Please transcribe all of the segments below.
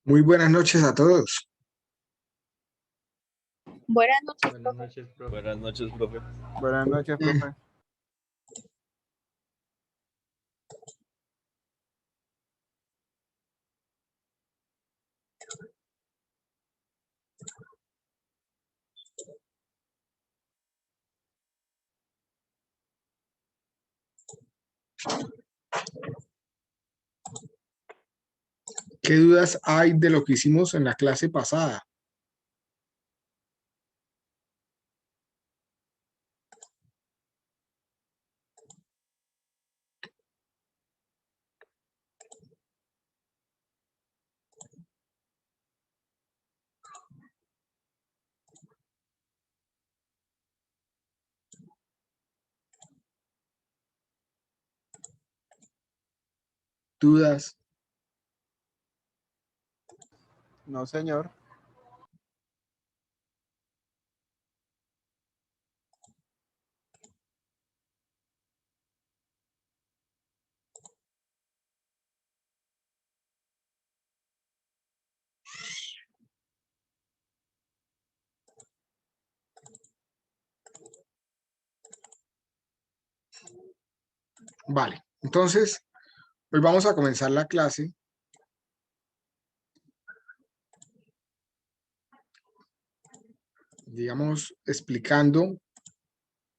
Muy buenas noches a todos. Buenas noches, Buenas profe. noches, profe. Buenas noches, profe. Buenas noches, profe. ¿Qué dudas hay de lo que hicimos en la clase pasada? ¿Dudas? No, señor. Vale, entonces, hoy vamos a comenzar la clase. Digamos, explicando,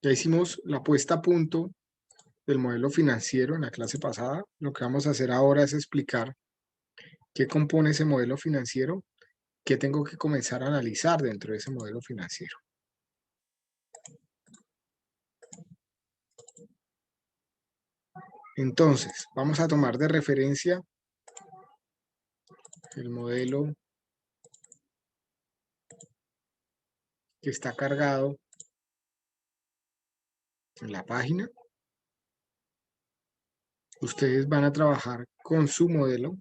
ya hicimos la puesta a punto del modelo financiero en la clase pasada. Lo que vamos a hacer ahora es explicar qué compone ese modelo financiero, qué tengo que comenzar a analizar dentro de ese modelo financiero. Entonces, vamos a tomar de referencia el modelo que está cargado en la página. Ustedes van a trabajar con su modelo.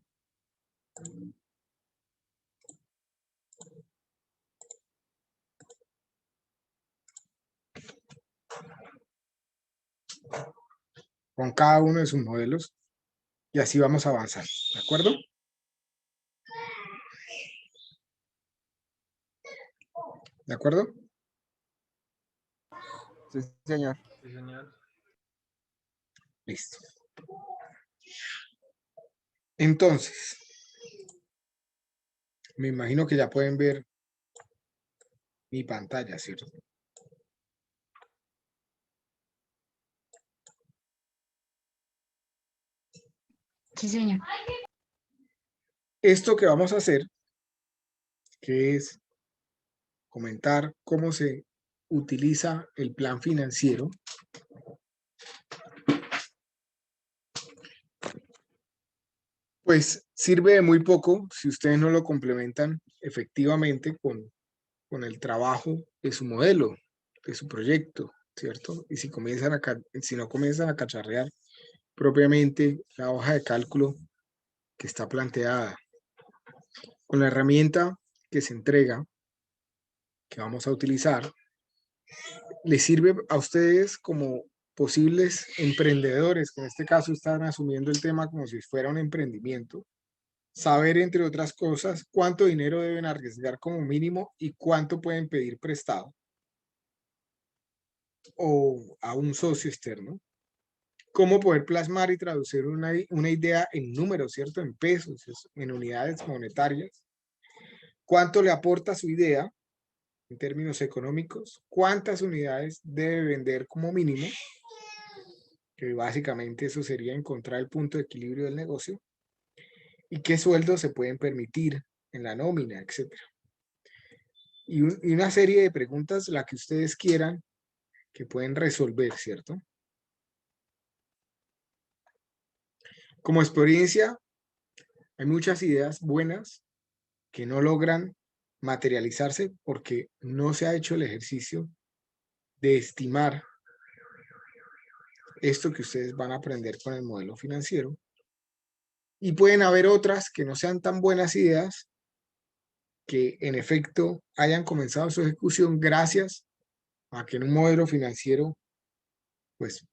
Con cada uno de sus modelos y así vamos a avanzar, ¿de acuerdo? ¿De acuerdo? Sí, señor. Sí, señor. Listo. Entonces, me imagino que ya pueden ver mi pantalla, ¿cierto? Sí, señor. Esto que vamos a hacer, que es comentar cómo se utiliza el plan financiero, pues sirve de muy poco si ustedes no lo complementan efectivamente con el trabajo de su modelo, de su proyecto, ¿cierto? Y si no comienzan a cacharrear propiamente la hoja de cálculo que está planteada con la herramienta que se entrega, que vamos a utilizar, les sirve a ustedes como posibles emprendedores, que en este caso están asumiendo el tema como si fuera un emprendimiento, saber, entre otras cosas, cuánto dinero deben arriesgar como mínimo y cuánto pueden pedir prestado o a un socio externo, cómo poder plasmar y traducir una idea en números, ¿cierto? En pesos, en unidades monetarias, cuánto le aporta su idea en términos económicos, cuántas unidades debe vender como mínimo, que básicamente eso sería encontrar el punto de equilibrio del negocio, y qué sueldos se pueden permitir en la nómina, etcétera. Y una serie de preguntas, la que ustedes quieran, que pueden resolver, ¿cierto? Como experiencia, hay muchas ideas buenas que no logran materializarse porque no se ha hecho el ejercicio de estimar esto que ustedes van a aprender con el modelo financiero. Y pueden haber otras que no sean tan buenas ideas, que en efecto hayan comenzado su ejecución gracias a que en un modelo financiero, pues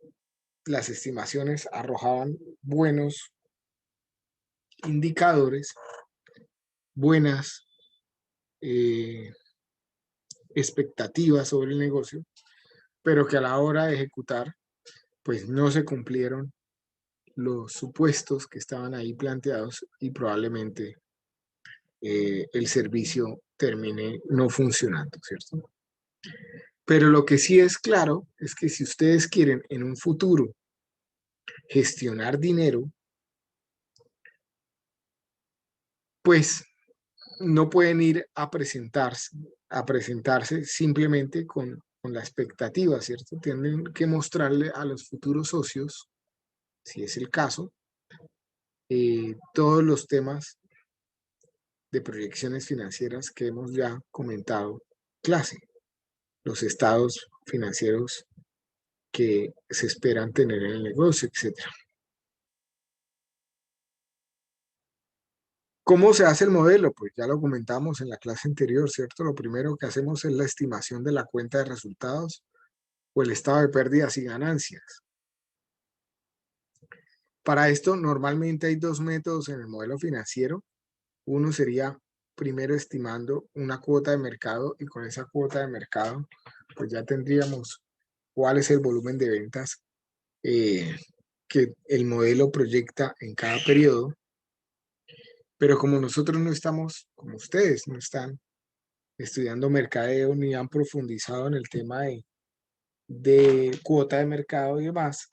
las estimaciones arrojaban buenos indicadores buenas expectativas sobre el negocio, pero que a la hora de ejecutar, pues no se cumplieron los supuestos que estaban ahí planteados y probablemente el servicio termine no funcionando, ¿cierto? Pero lo que sí es claro es que si ustedes quieren en un futuro gestionar dinero, pues no pueden ir a presentarse simplemente con la expectativa, ¿cierto? Tienen que mostrarle a los futuros socios, si es el caso, todos los temas de proyecciones financieras que hemos ya comentado clase, los estados financieros que se esperan tener en el negocio, etcétera. ¿Cómo se hace el modelo? Pues ya lo comentamos en la clase anterior, ¿cierto? Lo primero que hacemos es la estimación de la cuenta de resultados o el estado de pérdidas y ganancias. Para esto normalmente hay dos métodos en el modelo financiero. Uno sería primero estimando una cuota de mercado y con esa cuota de mercado pues ya tendríamos cuál es el volumen de ventas que el modelo proyecta en cada periodo. Pero como nosotros no estamos, como ustedes no están estudiando mercadeo ni han profundizado en el tema de cuota de mercado y demás,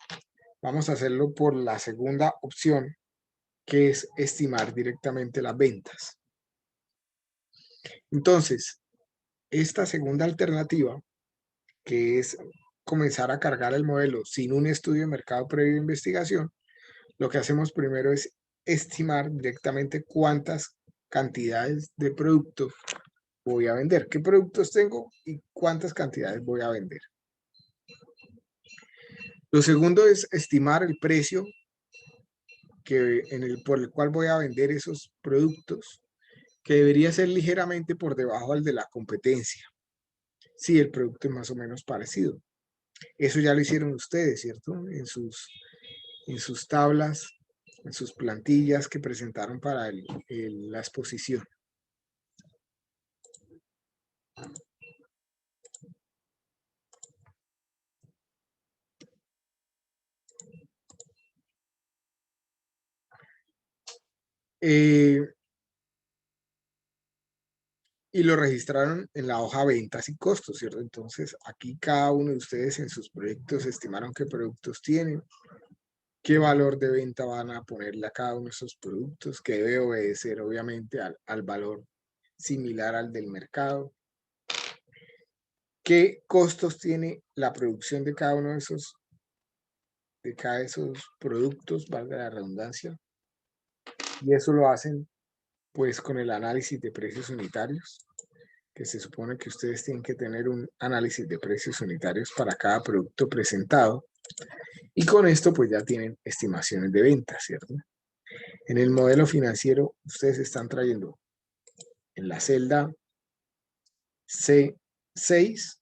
vamos a hacerlo por la segunda opción, que es estimar directamente las ventas. Entonces, esta segunda alternativa, que es comenzar a cargar el modelo sin un estudio de mercado previo de investigación, lo que hacemos primero es estimar directamente cuántas cantidades de productos voy a vender, qué productos tengo y cuántas cantidades voy a vender. Lo segundo es estimar el precio por el cual voy a vender esos productos, que debería ser ligeramente por debajo del de la competencia, si el producto es más o menos parecido. Eso ya lo hicieron ustedes, ¿cierto? En sus tablas, en sus plantillas que presentaron para la exposición. Y lo registraron en la hoja ventas y costos, ¿cierto? Entonces, aquí cada uno de ustedes en sus proyectos estimaron qué productos tienen, qué valor de venta van a ponerle a cada uno de esos productos, que debe obedecer obviamente al valor similar al del mercado, qué costos tiene la producción de cada uno de esos productos, valga la redundancia, y eso lo hacen pues con el análisis de precios unitarios, que se supone que ustedes tienen que tener un análisis de precios unitarios para cada producto presentado, y con esto pues ya tienen estimaciones de ventas, ¿cierto? En el modelo financiero ustedes están trayendo en la celda C6,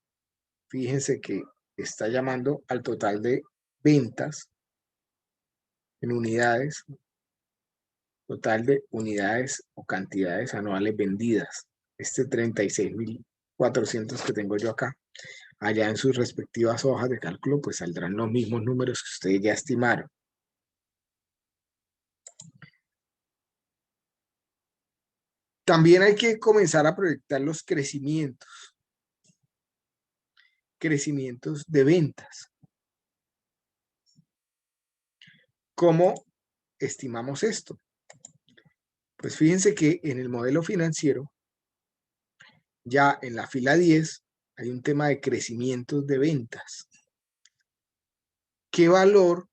fíjense que está llamando al total de ventas en unidades, total de unidades o cantidades anuales vendidas. Este 36.400 que tengo yo acá, allá en sus respectivas hojas de cálculo, pues saldrán los mismos números que ustedes ya estimaron. También hay que comenzar a proyectar los crecimientos de ventas. ¿Cómo estimamos esto? Pues fíjense que en el modelo financiero, ya en la fila 10, hay un tema de crecimientos de ventas. ¿Qué valor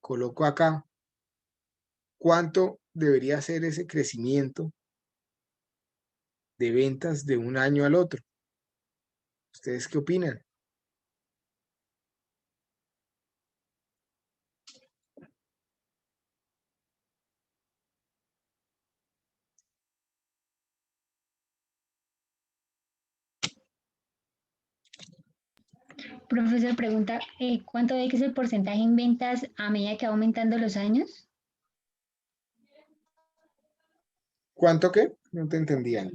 coloco acá? ¿Cuánto debería ser ese crecimiento de ventas de un año al otro? ¿Ustedes qué opinan? Profesor, pregunta, ¿cuánto ve que es el porcentaje en ventas a medida que va aumentando los años? ¿Cuánto qué? No te entendía.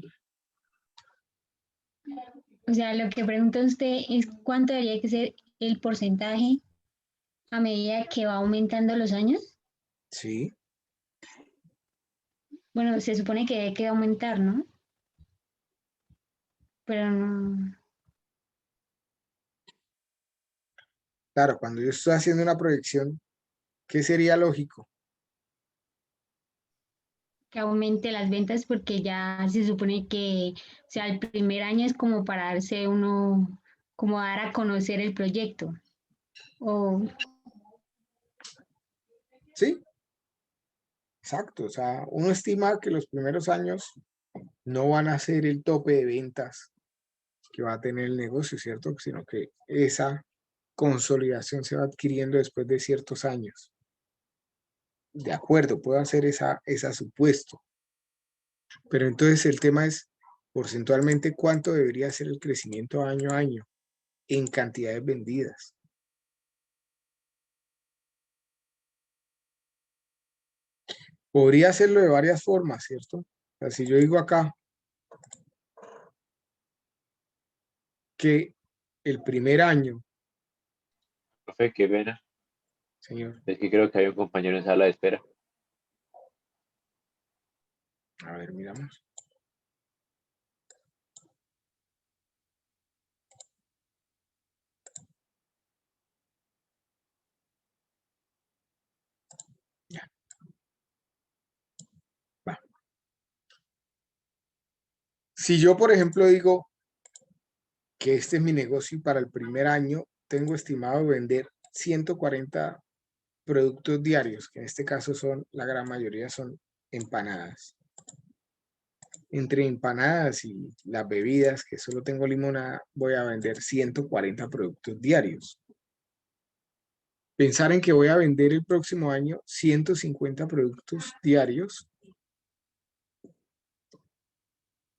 O sea, lo que pregunta usted es cuánto debería que ser el porcentaje a medida que va aumentando los años. Sí, Bueno, se supone que debe que aumentar, ¿no? Pero no, claro, cuando yo estoy haciendo una proyección, ¿qué sería lógico? que aumente las ventas porque ya se supone que, o sea, el primer año es como para darse uno, como dar a conocer el proyecto. O, Sí, exacto. O sea, uno estima que los primeros años no van a ser el tope de ventas que va a tener el negocio, ¿cierto? Sino que esa consolidación se va adquiriendo después de ciertos años. De acuerdo, puedo hacer esa supuesto. Pero entonces el tema es, porcentualmente, ¿cuánto debería ser el crecimiento año a año en cantidades vendidas? Podría hacerlo de varias formas, ¿cierto? O sea, si yo digo acá que el primer año, Profe, qué pena. señor, Es que creo que hay un compañero en sala de espera. a ver, miramos. Ya, va. Si yo, por ejemplo, digo que este es mi negocio y para el primer año tengo estimado vender 140 productos diarios, que en este caso son, la gran mayoría son empanadas. Entre empanadas y las bebidas, que solo tengo limonada, voy a vender 140 productos diarios. Pensar en que voy a vender el próximo año 150 productos diarios,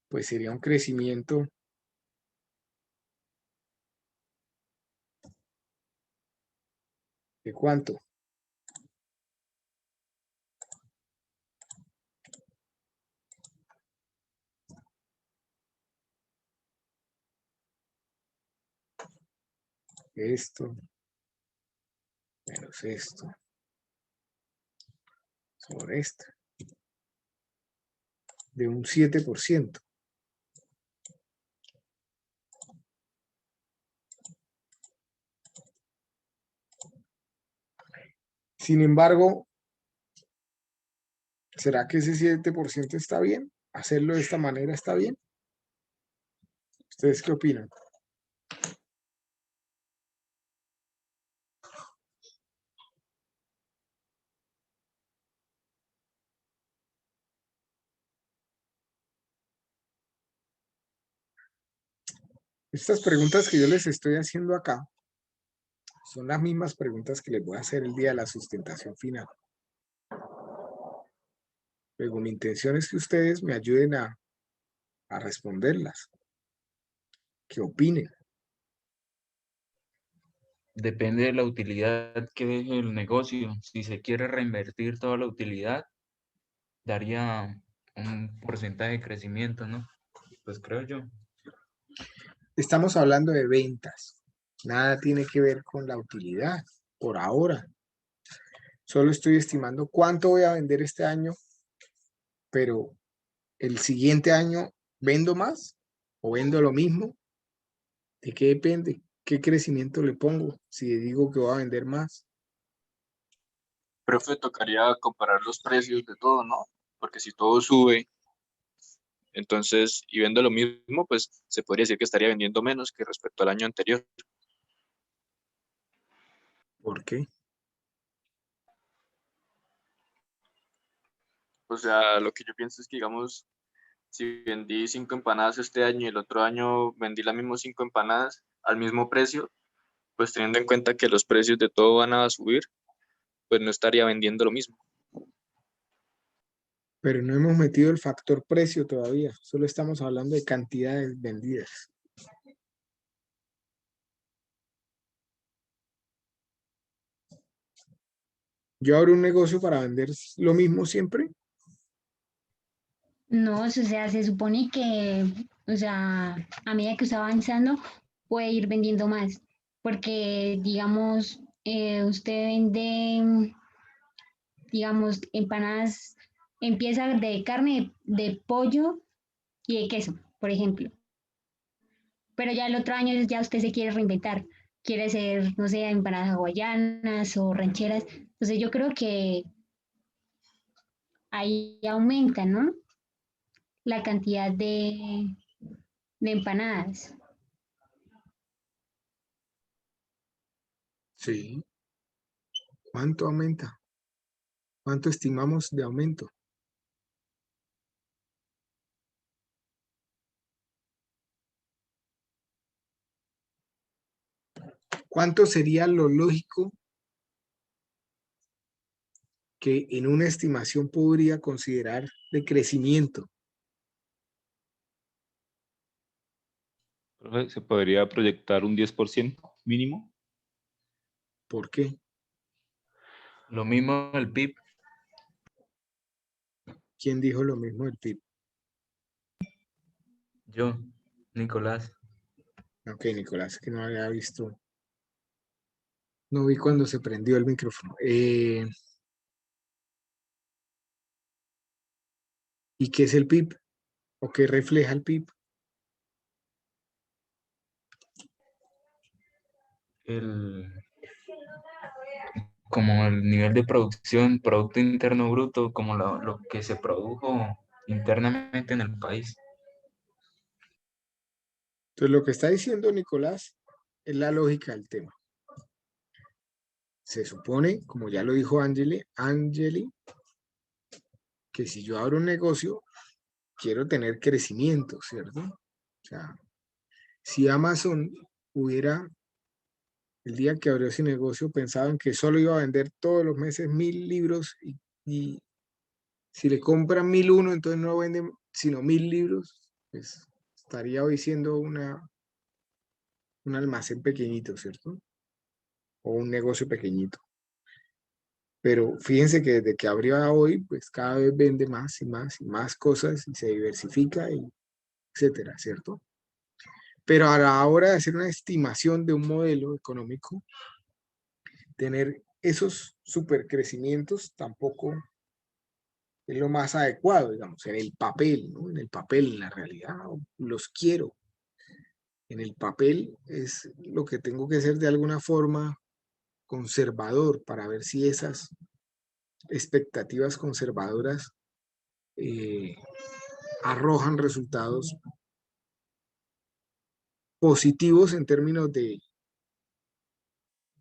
pues sería un crecimiento de ¿cuánto? Esto menos esto sobre esto, de un 7%. Sin embargo, ¿será que ese 7% está bien? ¿Hacerlo de esta manera está bien? ¿Ustedes qué opinan? Estas preguntas que yo les estoy haciendo acá son las mismas preguntas que les voy a hacer el día de la sustentación final. Luego, mi intención es que ustedes me ayuden a responderlas, que opinen. Depende de la utilidad que deje el negocio. Si se quiere reinvertir toda la utilidad, daría un porcentaje de crecimiento, ¿no? Pues creo yo. Estamos hablando de ventas. Nada tiene que ver con la utilidad por ahora. Solo estoy estimando cuánto voy a vender este año, pero el siguiente año vendo más o vendo lo mismo. ¿De qué depende? ¿Qué crecimiento le pongo si digo que voy a vender más? Profe, tocaría comparar los precios de todo, ¿no? Porque si todo sube, entonces, y vende lo mismo, pues se podría decir que estaría vendiendo menos que respecto al año anterior. ¿Por qué? O sea, lo que yo pienso es que, digamos, si vendí 5 empanadas este año y el otro año vendí las mismas 5 empanadas al mismo precio, pues teniendo en cuenta que los precios de todo van a subir, pues no estaría vendiendo lo mismo. Pero no hemos metido el factor precio todavía. Solo estamos hablando de cantidades vendidas. Yo abro un negocio para vender lo mismo siempre. No, o sea, se supone que, o sea, a medida que usted va avanzando, puede ir vendiendo más, porque, digamos, usted vende, digamos, empanadas, empieza de carne, de pollo y de queso, por ejemplo, pero ya el otro año ya usted se quiere reinventar, quiere hacer, no sé, empanadas hawaianas o rancheras, entonces yo creo que ahí aumenta, ¿no? La cantidad de empanadas. Sí. ¿Cuánto aumenta? ¿Cuánto estimamos de aumento? ¿Cuánto sería lo lógico que en una estimación podría considerar de crecimiento? Profe, ¿se podría proyectar un 10% mínimo? ¿Por qué? Lo mismo el PIB. ¿Quién dijo lo mismo del PIB? Yo, Nicolás. Ok, Nicolás, que no había visto, no vi cuando se prendió el micrófono. ¿Y qué es el PIB? ¿O qué refleja el PIB? El, como el nivel de producción, Producto Interno Bruto, como lo que se produjo internamente en el país. Entonces, lo que está diciendo Nicolás es la lógica del tema. Se supone, como ya lo dijo Angeli, que si yo abro un negocio, quiero tener crecimiento, ¿cierto? O sea, si Amazon hubiera, el día que abrió ese negocio, pensaban que solo iba a vender todos los meses 1000 libros y si le compran 1001, entonces no venden sino 1000 libros, pues estaría hoy siendo un almacén pequeñito, ¿cierto? O un negocio pequeñito. Pero fíjense que desde que abrió a hoy, pues cada vez vende más y más y más cosas y se diversifica, y etcétera, ¿cierto? Pero a la hora de hacer una estimación de un modelo económico, tener esos supercrecimientos tampoco es lo más adecuado, digamos, en el papel, ¿no? En el papel, en la realidad, los quiero. En el papel es lo que tengo que ser de alguna forma conservador para ver si esas expectativas conservadoras eh, arrojan resultados positivos en términos de,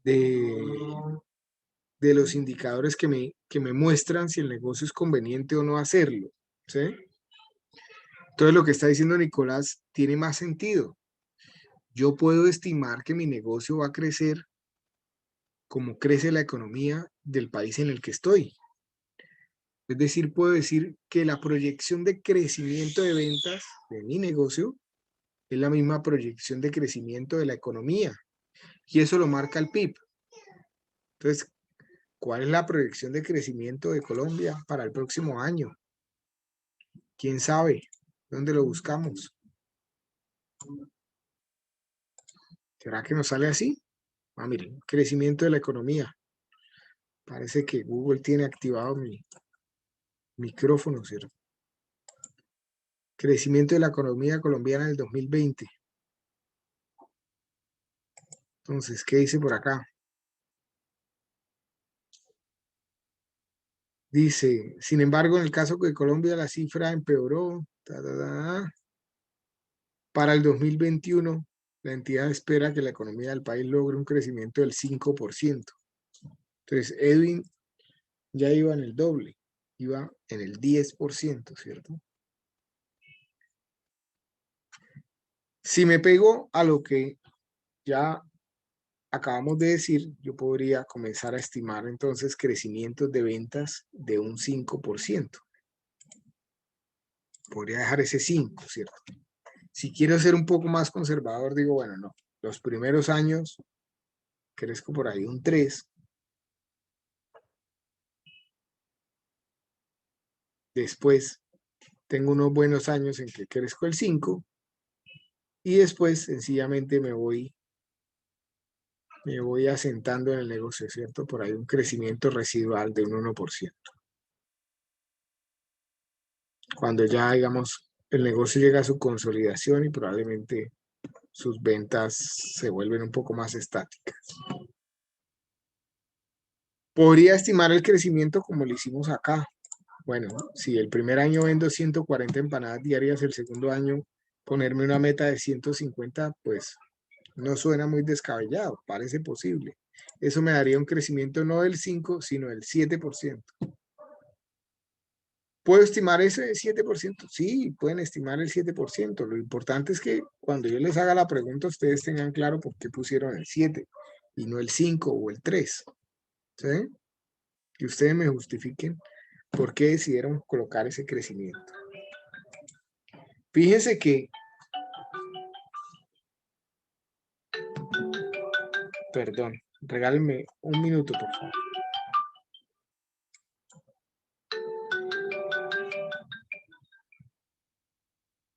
de los indicadores que me muestran si el negocio es conveniente o no hacerlo, ¿sí? Entonces lo que está diciendo Nicolás tiene más sentido. Yo puedo estimar que mi negocio va a crecer como crece la economía del país en el que estoy. Es decir, puedo decir que la proyección de crecimiento de ventas de mi negocio es la misma proyección de crecimiento de la economía. Y eso lo marca el PIB. Entonces, ¿cuál es la proyección de crecimiento de Colombia para el próximo año? ¿Quién sabe? ¿Dónde lo buscamos? ¿Será que nos sale así? Ah, miren, crecimiento de la economía. Parece que Google tiene activado mi micrófono, ¿cierto? Crecimiento de la economía colombiana en el 2020. Entonces, ¿qué dice por acá? Dice, sin embargo, en el caso de Colombia la cifra empeoró. Para el 2021, la entidad espera que la economía del país logre un crecimiento del 5%. Entonces, Edwin ya iba en el doble, iba en el 10%, ¿cierto? Si me pego a lo que ya acabamos de decir, yo podría comenzar a estimar entonces crecimientos de ventas de un 5%. Podría dejar ese 5, ¿cierto? Si quiero ser un poco más conservador, digo, bueno, no, los primeros años crezco por ahí un 3, después tengo unos buenos años en que crezco el 5 y después sencillamente me voy asentando en el negocio, ¿cierto? Por ahí un crecimiento residual de un 1%. Cuando ya, digamos, el negocio llega a su consolidación y probablemente sus ventas se vuelven un poco más estáticas. Podría estimar el crecimiento como lo hicimos acá. Bueno, si el primer año vendo 140 empanadas diarias, el segundo año ponerme una meta de 150, pues no suena muy descabellado, parece posible. Eso me daría un crecimiento no del 5, sino del 7%. ¿Puedo estimar ese 7%? Sí, pueden estimar el 7%. Lo importante es que cuando yo les haga la pregunta, ustedes tengan claro por qué pusieron el 7 y no el 5 o el 3. ¿Sí? Y ustedes me justifiquen por qué decidieron colocar ese crecimiento. Fíjense que, perdón, regálenme un minuto, por favor.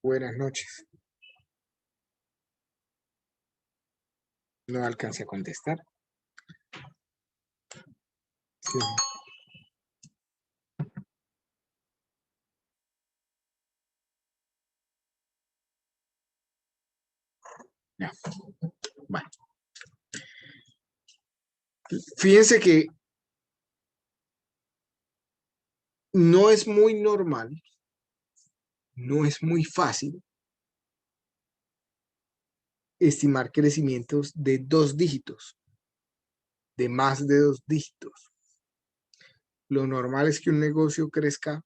Buenas noches. No alcancé a contestar. Sí. Ya. Bueno. Fíjense que no es muy normal, no es muy fácil estimar crecimientos de 2 dígitos, de más de 2 dígitos. Lo normal es que un negocio crezca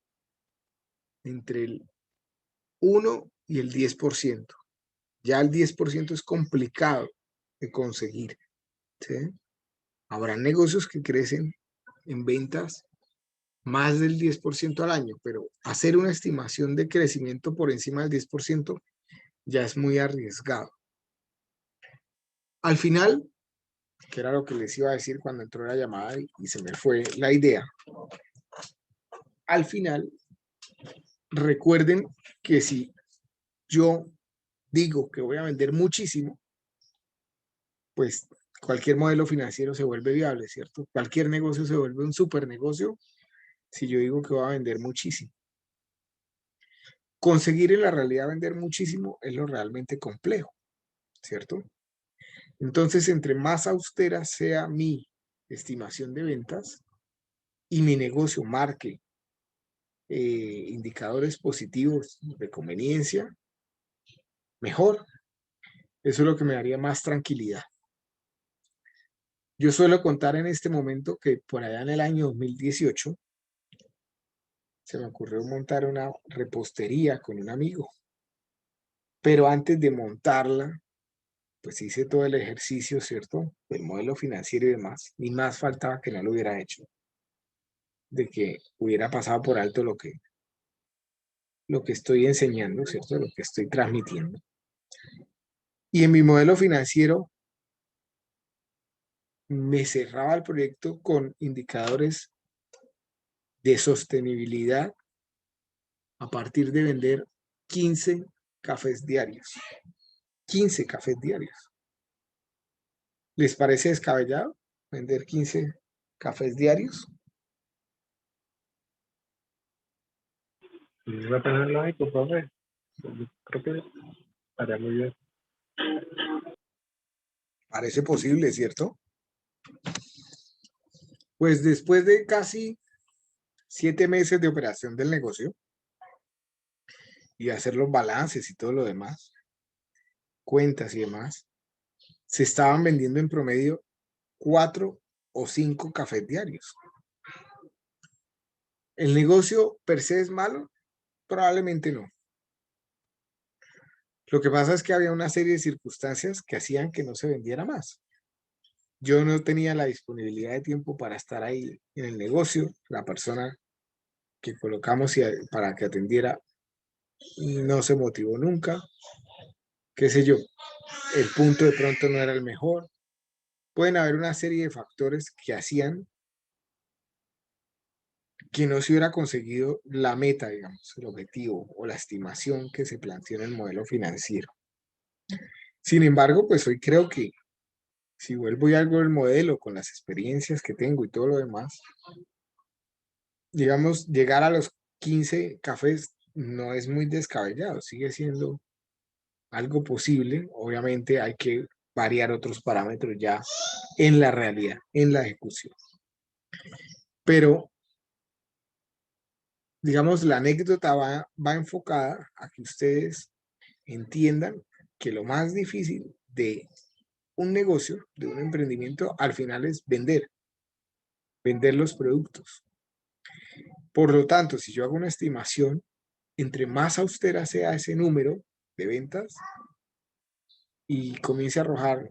entre el 1 y el 10%. Ya el 10% es complicado de conseguir. ¿Sí? Habrá negocios que crecen en ventas más del 10% al año, pero hacer una estimación de crecimiento por encima del 10% ya es muy arriesgado. Al final, que era lo que les iba a decir cuando entró la llamada y se me fue la idea, al final, recuerden que si yo digo que voy a vender muchísimo, pues cualquier modelo financiero se vuelve viable, ¿cierto? Cualquier negocio se vuelve un super negocio si yo digo que voy a vender muchísimo. Conseguir en la realidad vender muchísimo es lo realmente complejo, ¿cierto? Entonces, entre más austera sea mi estimación de ventas y mi negocio marque indicadores positivos de conveniencia, mejor. Eso es lo que me daría más tranquilidad. Yo suelo contar en este momento que por allá en el año 2018 se me ocurrió montar una repostería con un amigo. Pero antes de montarla, pues hice todo el ejercicio, ¿cierto? Del modelo financiero y demás. Y más faltaba que no lo hubiera hecho. De que hubiera pasado por alto lo que estoy enseñando, ¿cierto? Lo que estoy transmitiendo. Y en mi modelo financiero me cerraba el proyecto con indicadores de sostenibilidad a partir de vender 15 cafés diarios. 15 cafés diarios. ¿Les parece descabellado vender 15 cafés diarios? Va a tener lógico, profe. Yo creo que estaría muy bien. Parece posible, ¿cierto? Pues después de casi 7 meses de operación del negocio y hacer los balances y todo lo demás, cuentas y demás, se estaban vendiendo en promedio 4 o 5 cafés diarios. ¿El negocio per se es malo? Probablemente no. Lo que pasa es que había una serie de circunstancias que hacían que no se vendiera más. Yo no tenía la disponibilidad de tiempo para estar ahí en el negocio. La persona que colocamos para que atendiera no se motivó nunca. Qué sé yo, el punto de pronto no era el mejor. Pueden haber una serie de factores que hacían que no se hubiera conseguido la meta, digamos, el objetivo o la estimación que se planteó en el modelo financiero. Sin embargo, pues hoy creo que si vuelvo y hago el modelo con las experiencias que tengo y todo lo demás, digamos, llegar a los 15 cafés no es muy descabellado, sigue siendo algo posible. Obviamente hay que variar otros parámetros ya en la realidad, en la ejecución. Pero, digamos, la anécdota va enfocada a que ustedes entiendan que lo más difícil de un negocio, de un emprendimiento, al final es vender los productos. Por lo tanto, si yo hago una estimación, entre más austera sea ese número de ventas y comience a arrojar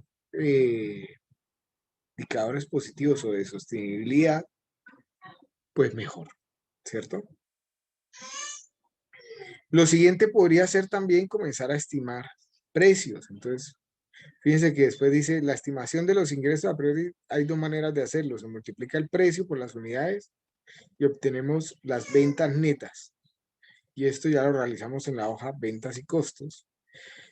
indicadores positivos o de sostenibilidad, pues mejor, ¿cierto? Lo siguiente podría ser también comenzar a estimar precios. Entonces, fíjense que después dice, la estimación de los ingresos a priori, hay dos maneras de hacerlo. Se multiplica el precio por las unidades y obtenemos las ventas netas. Y esto ya lo realizamos en la hoja ventas y costos.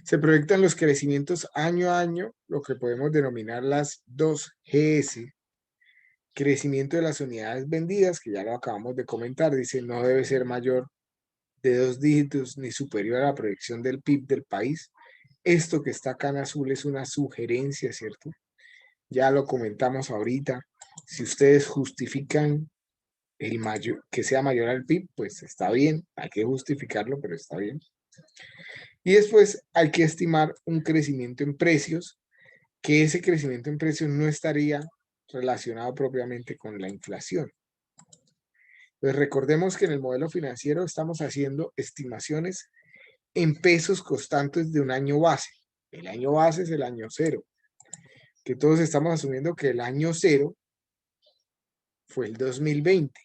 Se proyectan los crecimientos año a año, lo que podemos denominar las 2GS. Crecimiento de las unidades vendidas, que ya lo acabamos de comentar, dice no debe ser mayor de 2 dígitos ni superior a la proyección del PIB del país. Esto que está acá en azul es una sugerencia, ¿cierto? Ya lo comentamos ahorita. Si ustedes justifican que sea mayor al PIB, pues está bien, hay que justificarlo, pero está bien. Y después hay que estimar un crecimiento en precios, que ese crecimiento en precios no estaría relacionado propiamente con la inflación. Pues recordemos que en el modelo financiero estamos haciendo estimaciones en pesos constantes de un año base. El año base es el año cero, que todos estamos asumiendo que el año cero fue el 2020,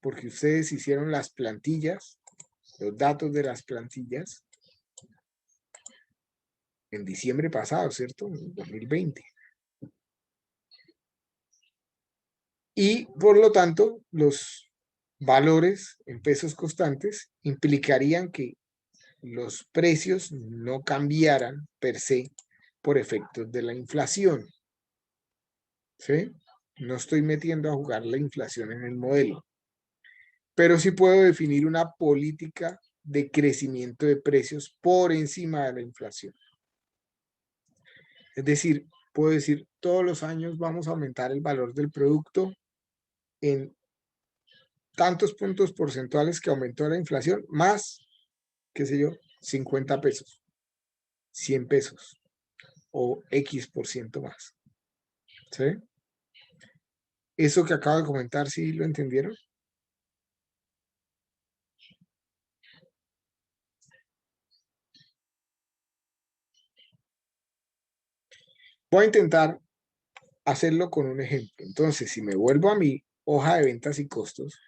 porque ustedes hicieron las plantillas, los datos de las plantillas en diciembre pasado, ¿cierto? En 2020. Y por lo tanto, los valores en pesos constantes implicarían que los precios no cambiaran per se por efectos de la inflación. ¿Sí? No estoy metiendo a jugar la inflación en el modelo, pero sí puedo definir una política de crecimiento de precios por encima de la inflación. Es decir, puedo decir, todos los años vamos a aumentar el valor del producto en tantos puntos porcentuales que aumentó la inflación, más, qué sé yo, 50 pesos, 100 pesos o X% más. ¿Sí? Eso que acabo de comentar, ¿sí lo entendieron? Voy a intentar hacerlo con un ejemplo. Entonces, si me vuelvo a mi hoja de ventas y costos,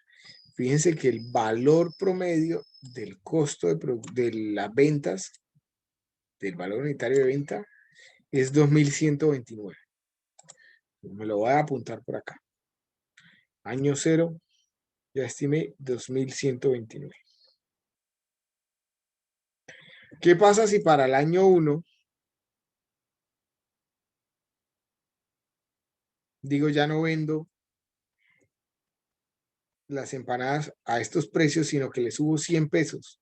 fíjense que el valor promedio del costo de las ventas, del valor unitario de venta, es 2.129. Me lo voy a apuntar por acá. Año cero, ya estimé 2.129. ¿Qué pasa si para el año 1 digo ya no vendo las empanadas a estos precios, sino que le subo 100 pesos?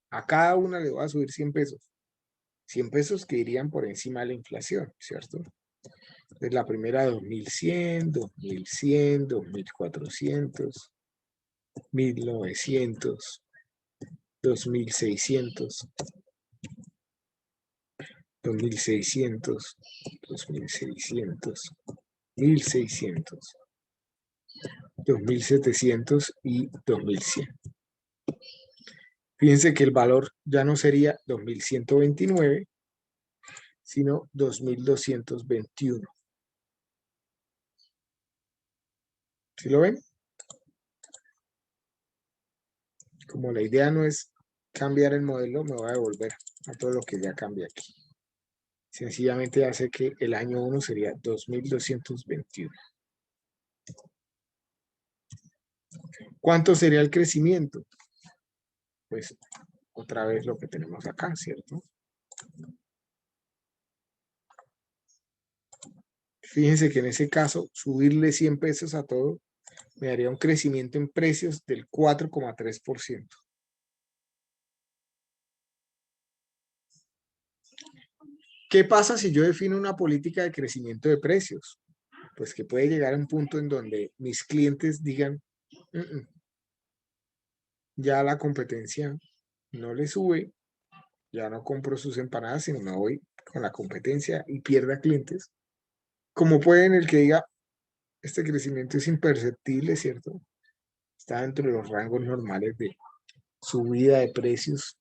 A cada una le voy a subir 100 pesos. 100 pesos que irían por encima de la inflación, ¿cierto? Entonces la primera 2.100, 2.100, 2.400, 1.900, 2.600, 2.600, 2.600, 1.600, 2.700 y 2.100. Fíjense que el valor ya no sería 2.129, sino 2.221. ¿Sí lo ven? Como la idea no es cambiar el modelo, me voy a devolver a todo lo que ya cambia aquí. Sencillamente hace que el año 1 sería 2.221. ¿Cuánto sería el crecimiento? Pues otra vez lo que tenemos acá, ¿cierto? Fíjense que en ese caso, subirle 100 pesos a todo me daría un crecimiento en precios del 4,3%. ¿Qué pasa si yo defino una política de crecimiento de precios? Pues que puede llegar a un punto en donde mis clientes digan, "Mm, mm, ya la competencia no le sube, ya no compro sus empanadas, sino me voy con la competencia y pierda clientes". Como pueden el que diga, este crecimiento es imperceptible, ¿cierto? Está dentro de los rangos normales de subida de precios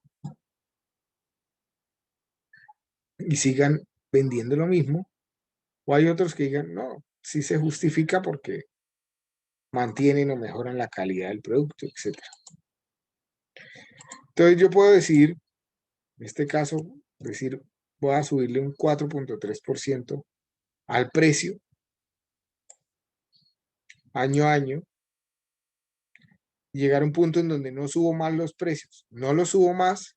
y sigan vendiendo lo mismo. O hay otros que digan, no, sí se justifica porque mantienen o mejoran la calidad del producto, etc. Entonces yo puedo decir, en este caso, decir, voy a subirle un 4,3% al precio año a año, y llegar a un punto en donde no subo más los precios, no los subo más,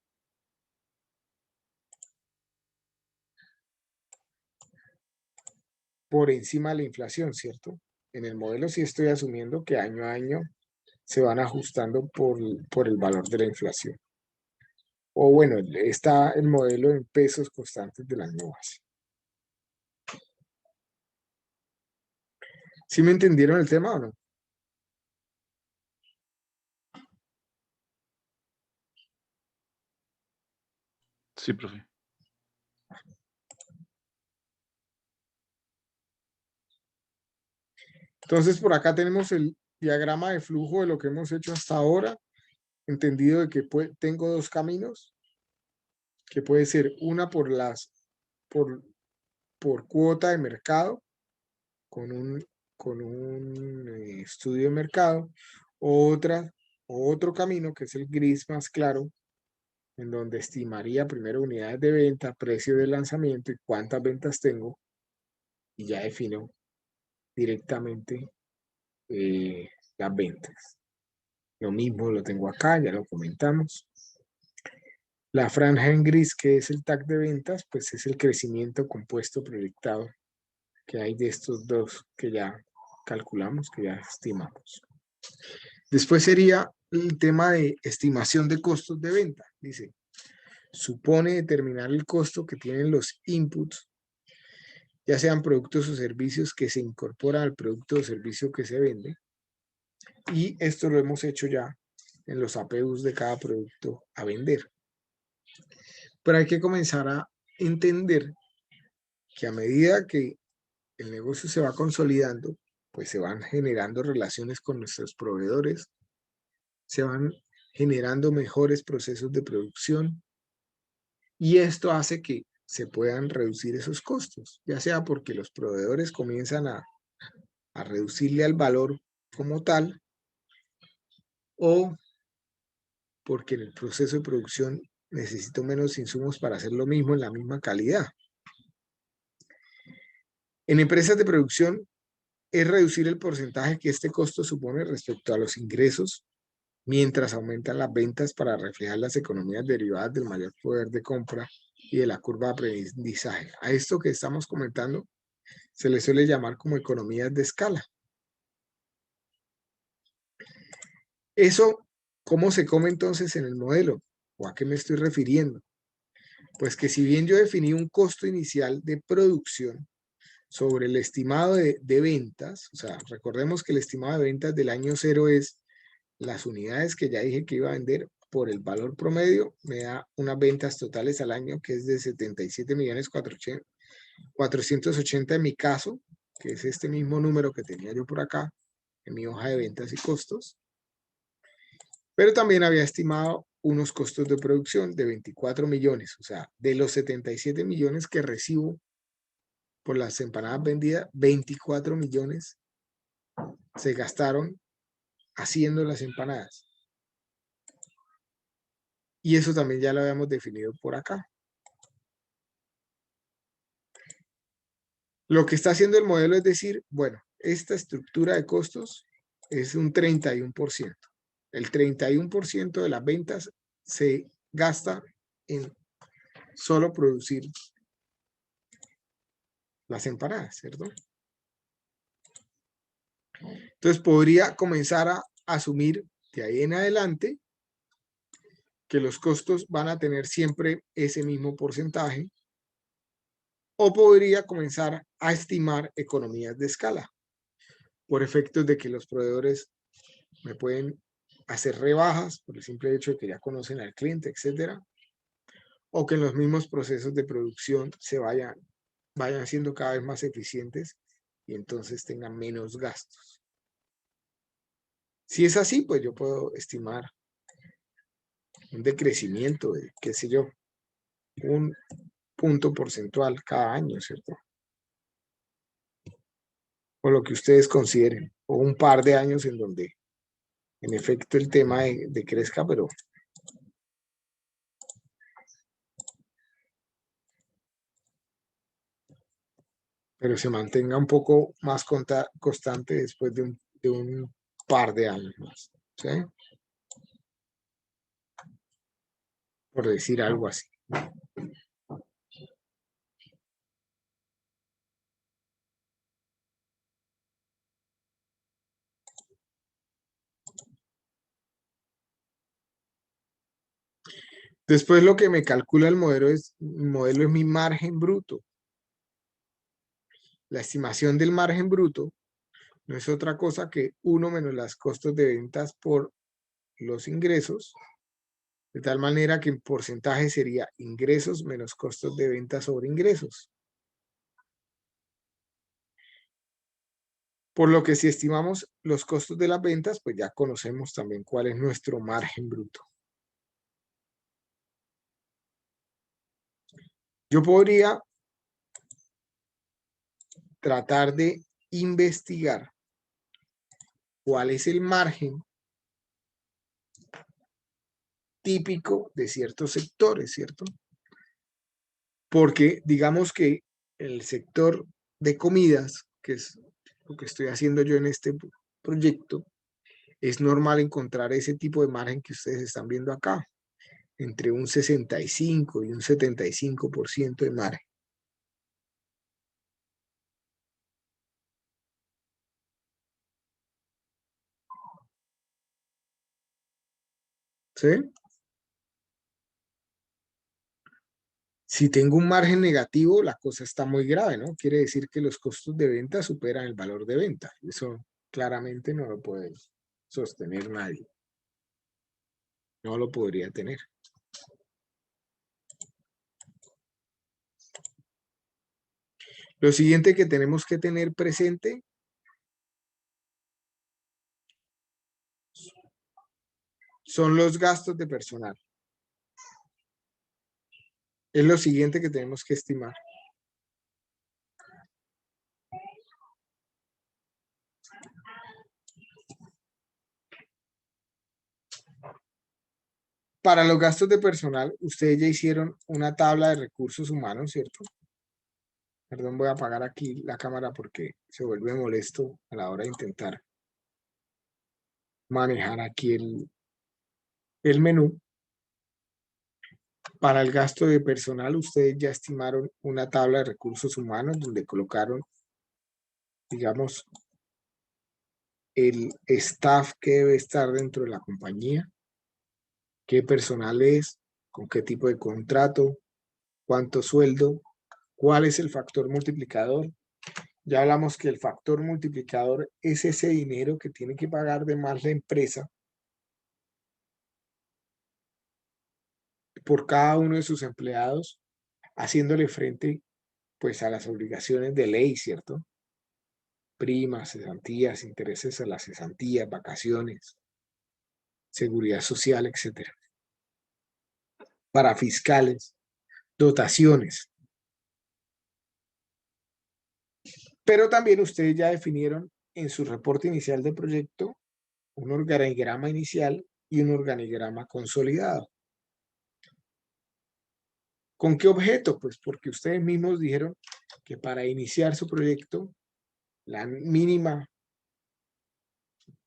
por encima de la inflación, ¿cierto? En el modelo sí estoy asumiendo que año a año se van ajustando por el valor de la inflación. O bueno, está el modelo en pesos constantes del año base. ¿Sí me entendieron el tema o no? Sí, profe. Entonces, por acá tenemos el diagrama de flujo de lo que hemos hecho hasta ahora, entendido de que tengo dos caminos, que puede ser una por cuota de mercado, con un estudio de mercado, o otro camino, que es el gris más claro, en donde estimaría primero unidades de venta, precio de lanzamiento y cuántas ventas tengo, y ya defino directamente las ventas. Lo mismo lo tengo acá, ya lo comentamos. La franja en gris, que es el tag de ventas, pues es el crecimiento compuesto proyectado que hay de estos dos que ya calculamos, que ya estimamos. Después sería el tema de estimación de costos de venta. Dice, supone determinar el costo que tienen los inputs, ya sean productos o servicios que se incorporan al producto o servicio que se vende. Y esto lo hemos hecho ya en los APUs de cada producto a vender. Pero hay que comenzar a entender que a medida que el negocio se va consolidando, pues se van generando relaciones con nuestros proveedores, se van generando mejores procesos de producción, y esto hace que se puedan reducir esos costos, ya sea porque los proveedores comienzan a reducirle al valor como tal, o porque en el proceso de producción necesito menos insumos para hacer lo mismo en la misma calidad. En empresas de producción es reducir el porcentaje que este costo supone respecto a los ingresos, mientras aumentan las ventas para reflejar las economías derivadas del mayor poder de compra y de la curva de aprendizaje. A esto que estamos comentando se le suele llamar como economías de escala. Eso, ¿cómo se come entonces en el modelo? ¿O a qué me estoy refiriendo? Pues que si bien yo definí un costo inicial de producción sobre el estimado de ventas, o sea, recordemos que el estimado de ventas del año cero es las unidades que ya dije que iba a vender por el valor promedio, me da unas ventas totales al año que es de 77.480.000 en mi caso, que es este mismo número que tenía yo por acá en mi hoja de ventas y costos. Pero también había estimado unos costos de producción de 24 millones, o sea, de los 77 millones que recibo por las empanadas vendidas, 24 millones se gastaron haciendo las empanadas. Y eso también ya lo habíamos definido por acá. Lo que está haciendo el modelo es decir, bueno, esta estructura de costos es un 31%. El 31% de las ventas se gasta en solo producir las empanadas, ¿cierto? Entonces podría comenzar a asumir de ahí en adelante que los costos van a tener siempre ese mismo porcentaje, o podría comenzar a estimar economías de escala por efectos de que los proveedores me pueden hacer rebajas por el simple hecho de que ya conocen al cliente, etcétera, o que en los mismos procesos de producción se vayan siendo cada vez más eficientes y entonces tengan menos gastos. Si es así, pues yo puedo estimar un decrecimiento de, qué sé yo, un punto porcentual cada año, ¿cierto? O lo que ustedes consideren, o un par de años en donde en efecto el tema de crezca, pero se mantenga un poco más constante después de un par de años más, ¿sí? Por decir algo así. Después lo que me calcula el modelo es mi margen bruto. La estimación del margen bruto no es otra cosa que 1 menos los costos de ventas por los ingresos, de tal manera que en porcentaje sería ingresos menos costos de ventas sobre ingresos. Por lo que si estimamos los costos de las ventas, pues ya conocemos también cuál es nuestro margen bruto. Yo podría tratar de investigar cuál es el margen típico de ciertos sectores, ¿cierto? Porque digamos que el sector de comidas, que es lo que estoy haciendo yo en este proyecto, es normal encontrar ese tipo de margen que ustedes están viendo acá, entre un 65 y un 75% de margen. ¿Sí? Si tengo un margen negativo, la cosa está muy grave, ¿no? Quiere decir que los costos de venta superan el valor de venta. Eso claramente no lo puede sostener nadie. No lo podría tener. Lo siguiente que tenemos que tener presente son los gastos de personal. Es lo siguiente que tenemos que estimar. Para los gastos de personal, ustedes ya hicieron una tabla de recursos humanos, ¿cierto? Perdón, voy a apagar aquí la cámara porque se vuelve molesto a la hora de intentar manejar aquí el menú. Para el gasto de personal, ustedes ya estimaron una tabla de recursos humanos donde colocaron, digamos, el staff que debe estar dentro de la compañía, qué personal es, con qué tipo de contrato, cuánto sueldo, cuál es el factor multiplicador. Ya hablamos que el factor multiplicador es ese dinero que tiene que pagar de más la empresa por cada uno de sus empleados, haciéndole frente pues a las obligaciones de ley, ¿cierto? Primas, cesantías, intereses a las cesantías, vacaciones, seguridad social, etcétera. Para fiscales, dotaciones. Pero también ustedes ya definieron en su reporte inicial de proyecto un organigrama inicial y un organigrama consolidado. ¿Con qué objeto? Pues porque ustedes mismos dijeron que para iniciar su proyecto, la mínima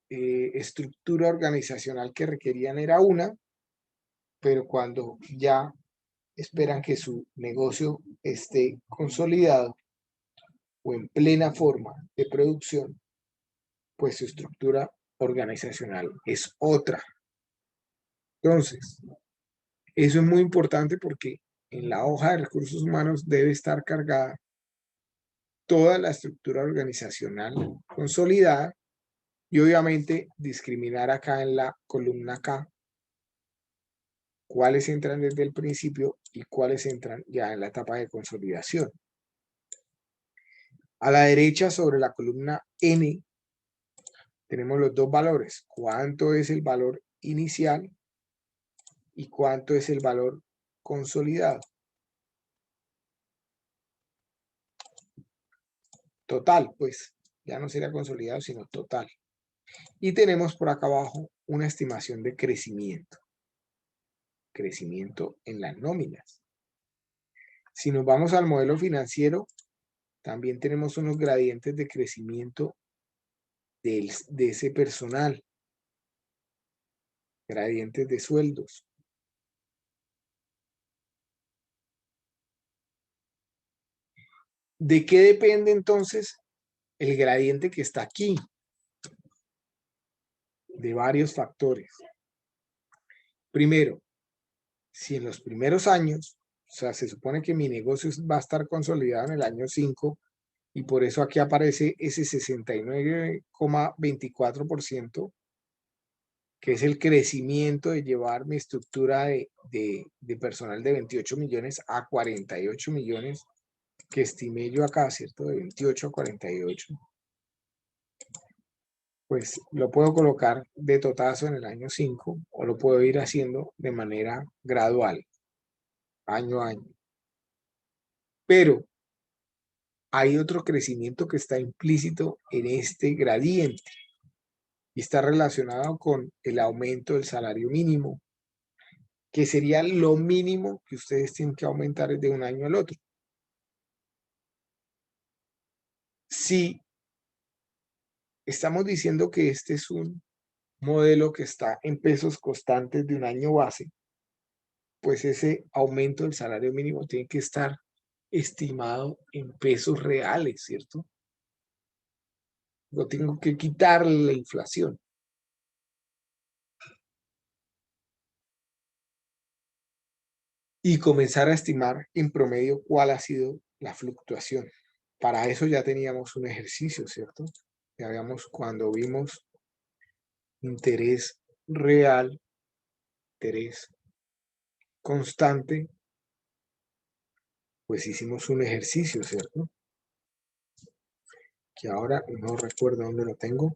estructura organizacional que requerían era una, pero cuando ya esperan que su negocio esté consolidado o en plena forma de producción, pues su estructura organizacional es otra. Entonces, eso es muy importante porque en la hoja de recursos humanos debe estar cargada toda la estructura organizacional consolidada y obviamente discriminar acá en la columna K cuáles entran desde el principio y cuáles entran ya en la etapa de consolidación. A la derecha sobre la columna N tenemos los dos valores, cuánto es el valor inicial y cuánto es el valor consolidado. Total, pues, ya no sería consolidado, sino total. Y tenemos por acá abajo una estimación de crecimiento. Crecimiento en las nóminas. Si nos vamos al modelo financiero, también tenemos unos gradientes de crecimiento de ese personal. Gradientes de sueldos. ¿De qué depende entonces el gradiente que está aquí? De varios factores. Primero, si en los primeros años, o sea, se supone que mi negocio va a estar consolidado en el año 5 y por eso aquí aparece ese 69,24%, que es el crecimiento de llevar mi estructura de personal de 28 millones a 48 millones, que estimé yo acá, ¿cierto? De 28 a 48. Pues lo puedo colocar de totazo en el año 5 o lo puedo ir haciendo de manera gradual, año a año. Pero hay otro crecimiento que está implícito en este gradiente y está relacionado con el aumento del salario mínimo, que sería lo mínimo que ustedes tienen que aumentar de un año al otro. Si estamos diciendo que este es un modelo que está en pesos constantes de un año base, pues ese aumento del salario mínimo tiene que estar estimado en pesos reales, ¿cierto? Yo tengo que quitarle la inflación. Y comenzar a estimar en promedio cuál ha sido la fluctuación. Para eso ya teníamos un ejercicio, ¿cierto? Ya habíamos, cuando vimos interés real, interés constante, pues hicimos un ejercicio, ¿cierto? Que ahora no recuerdo dónde lo tengo,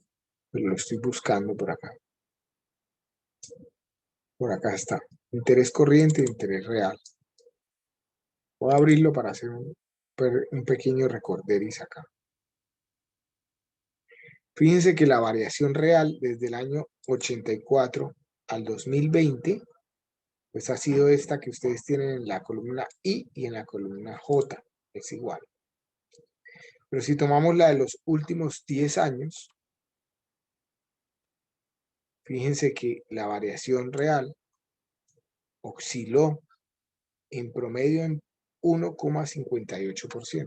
pero lo estoy buscando por acá. Por acá está. Interés corriente e interés real. Voy a abrirlo para hacer un pequeño recorderis acá. Fíjense que la variación real desde el año 84 al 2020, pues ha sido esta que ustedes tienen en la columna I y en la columna J. Es igual. Pero si tomamos la de los últimos 10 años, fíjense que la variación real osciló en promedio en 1,58%.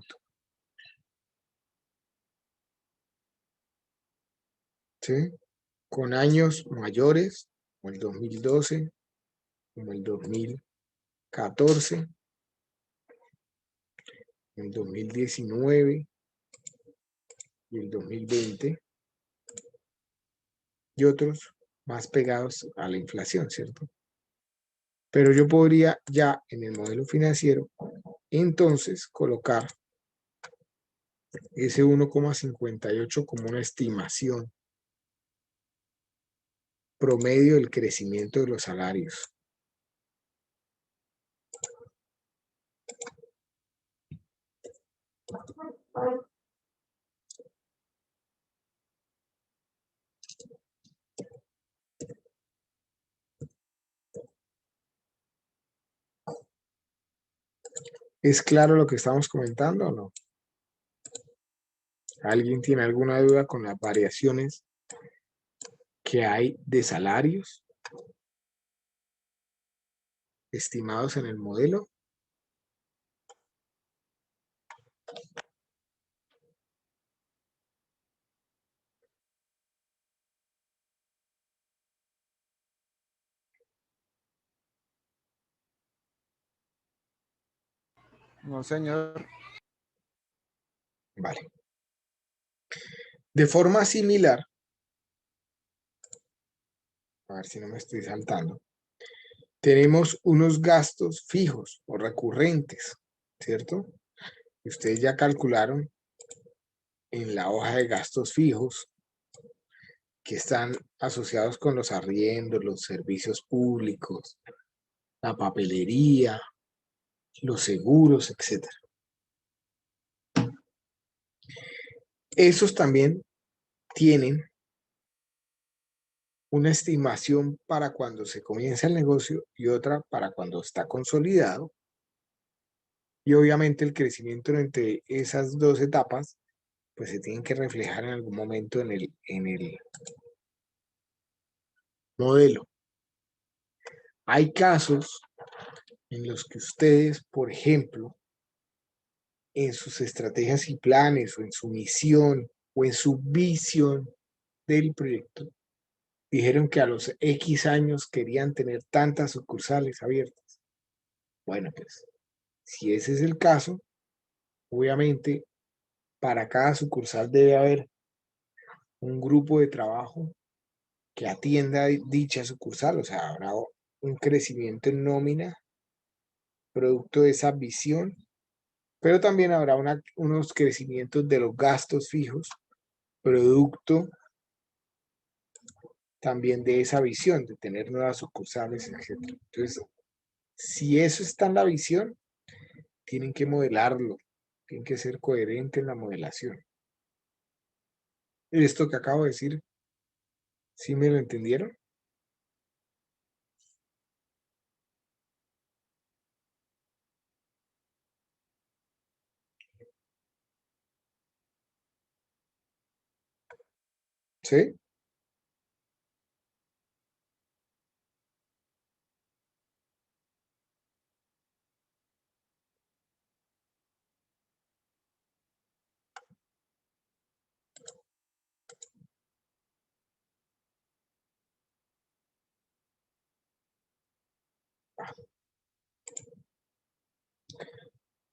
¿Sí? Con años mayores, como el 2012, como el 2014, el 2019 y el 2020, y otros más pegados a la inflación, ¿cierto? Pero yo podría ya en el modelo financiero, entonces, colocar ese 1,58 como una estimación promedio del crecimiento de los salarios. ¿Es claro lo que estamos comentando o no? ¿Alguien tiene alguna duda con las variaciones que hay de salarios estimados en el modelo. No, señor. Vale. De forma similar, a ver si no me estoy saltando, tenemos unos gastos fijos o recurrentes, ¿cierto? Ustedes ya calcularon en la hoja de gastos fijos que están asociados con los arriendos, los servicios públicos, la papelería, los seguros, etc. Esos también tienen una estimación para cuando se comienza el negocio y otra para cuando está consolidado. Y obviamente el crecimiento entre esas dos etapas pues se tienen que reflejar en algún momento en el modelo. Hay casos en los que ustedes, por ejemplo, en sus estrategias y planes o en su misión o en su visión del proyecto, dijeron que a los X años querían tener tantas sucursales abiertas. Bueno, pues si ese es el caso, obviamente para cada sucursal debe haber un grupo de trabajo que atienda dicha sucursal, o sea, habrá un crecimiento en nómina producto de esa visión, pero también habrá unos crecimientos de los gastos fijos producto también de esa visión, de tener nuevas sucursales, etc. Entonces, si eso está en la visión, tienen que modelarlo, tienen que ser coherentes en la modelación. Esto que acabo de decir, ¿sí me lo entendieron? ¿Sí?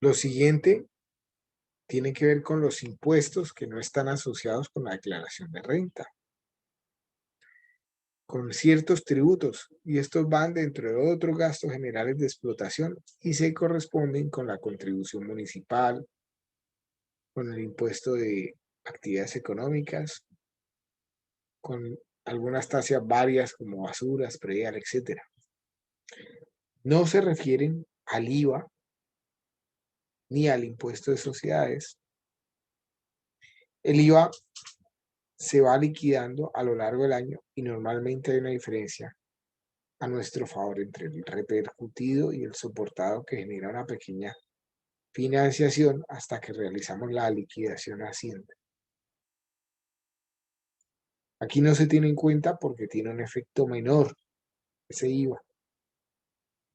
Lo siguiente tiene que ver con los impuestos que no están asociados con la declaración de renta, con ciertos tributos, y estos van dentro de otros gastos generales de explotación y se corresponden con la contribución municipal, con el impuesto de actividades económicas, con algunas tasas varias como basuras, predial, etc. No se refieren al IVA ni al impuesto de sociedades. El IVA se va liquidando a lo largo del año y normalmente hay una diferencia a nuestro favor entre el repercutido y el soportado que genera una pequeña financiación hasta que realizamos la liquidación a Hacienda. Aquí no se tiene en cuenta porque tiene un efecto menor ese IVA.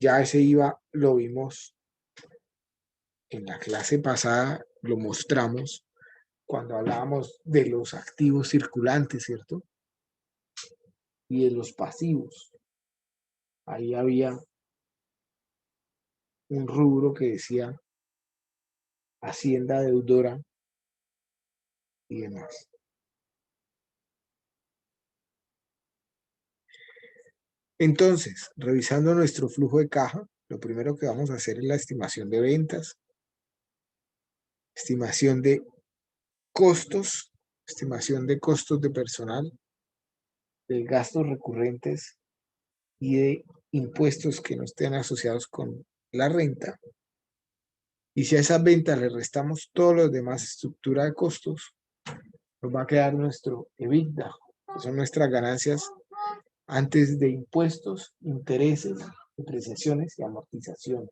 Ya ese IVA lo vimos en la clase pasada, lo mostramos cuando hablábamos de los activos circulantes, ¿cierto? Y de los pasivos. Ahí había un rubro que decía Hacienda deudora y demás. Entonces, revisando nuestro flujo de caja, lo primero que vamos a hacer es la estimación de ventas, estimación de costos, estimación de costos de personal, de gastos recurrentes y de impuestos que no estén asociados con la renta. Y si a esas ventas le restamos todos los demás estructura de costos, nos va a quedar nuestro EBITDA, que son nuestras ganancias antes de impuestos, intereses, depreciaciones y amortización.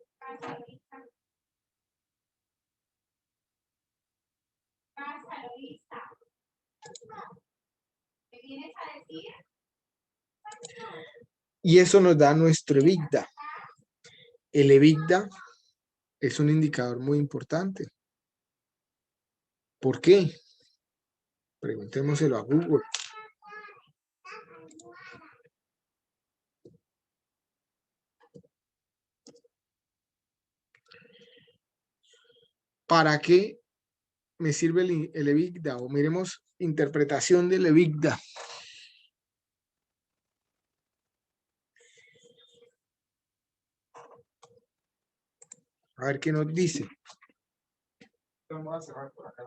Y eso nos da nuestro EBITDA. El EBITDA es un indicador muy importante. ¿Por qué? Preguntémoselo a Google. ¿Para qué me sirve el EBITDA? O miremos interpretación del EBITDA. A ver qué nos dice. Vamos a cerrar por acá.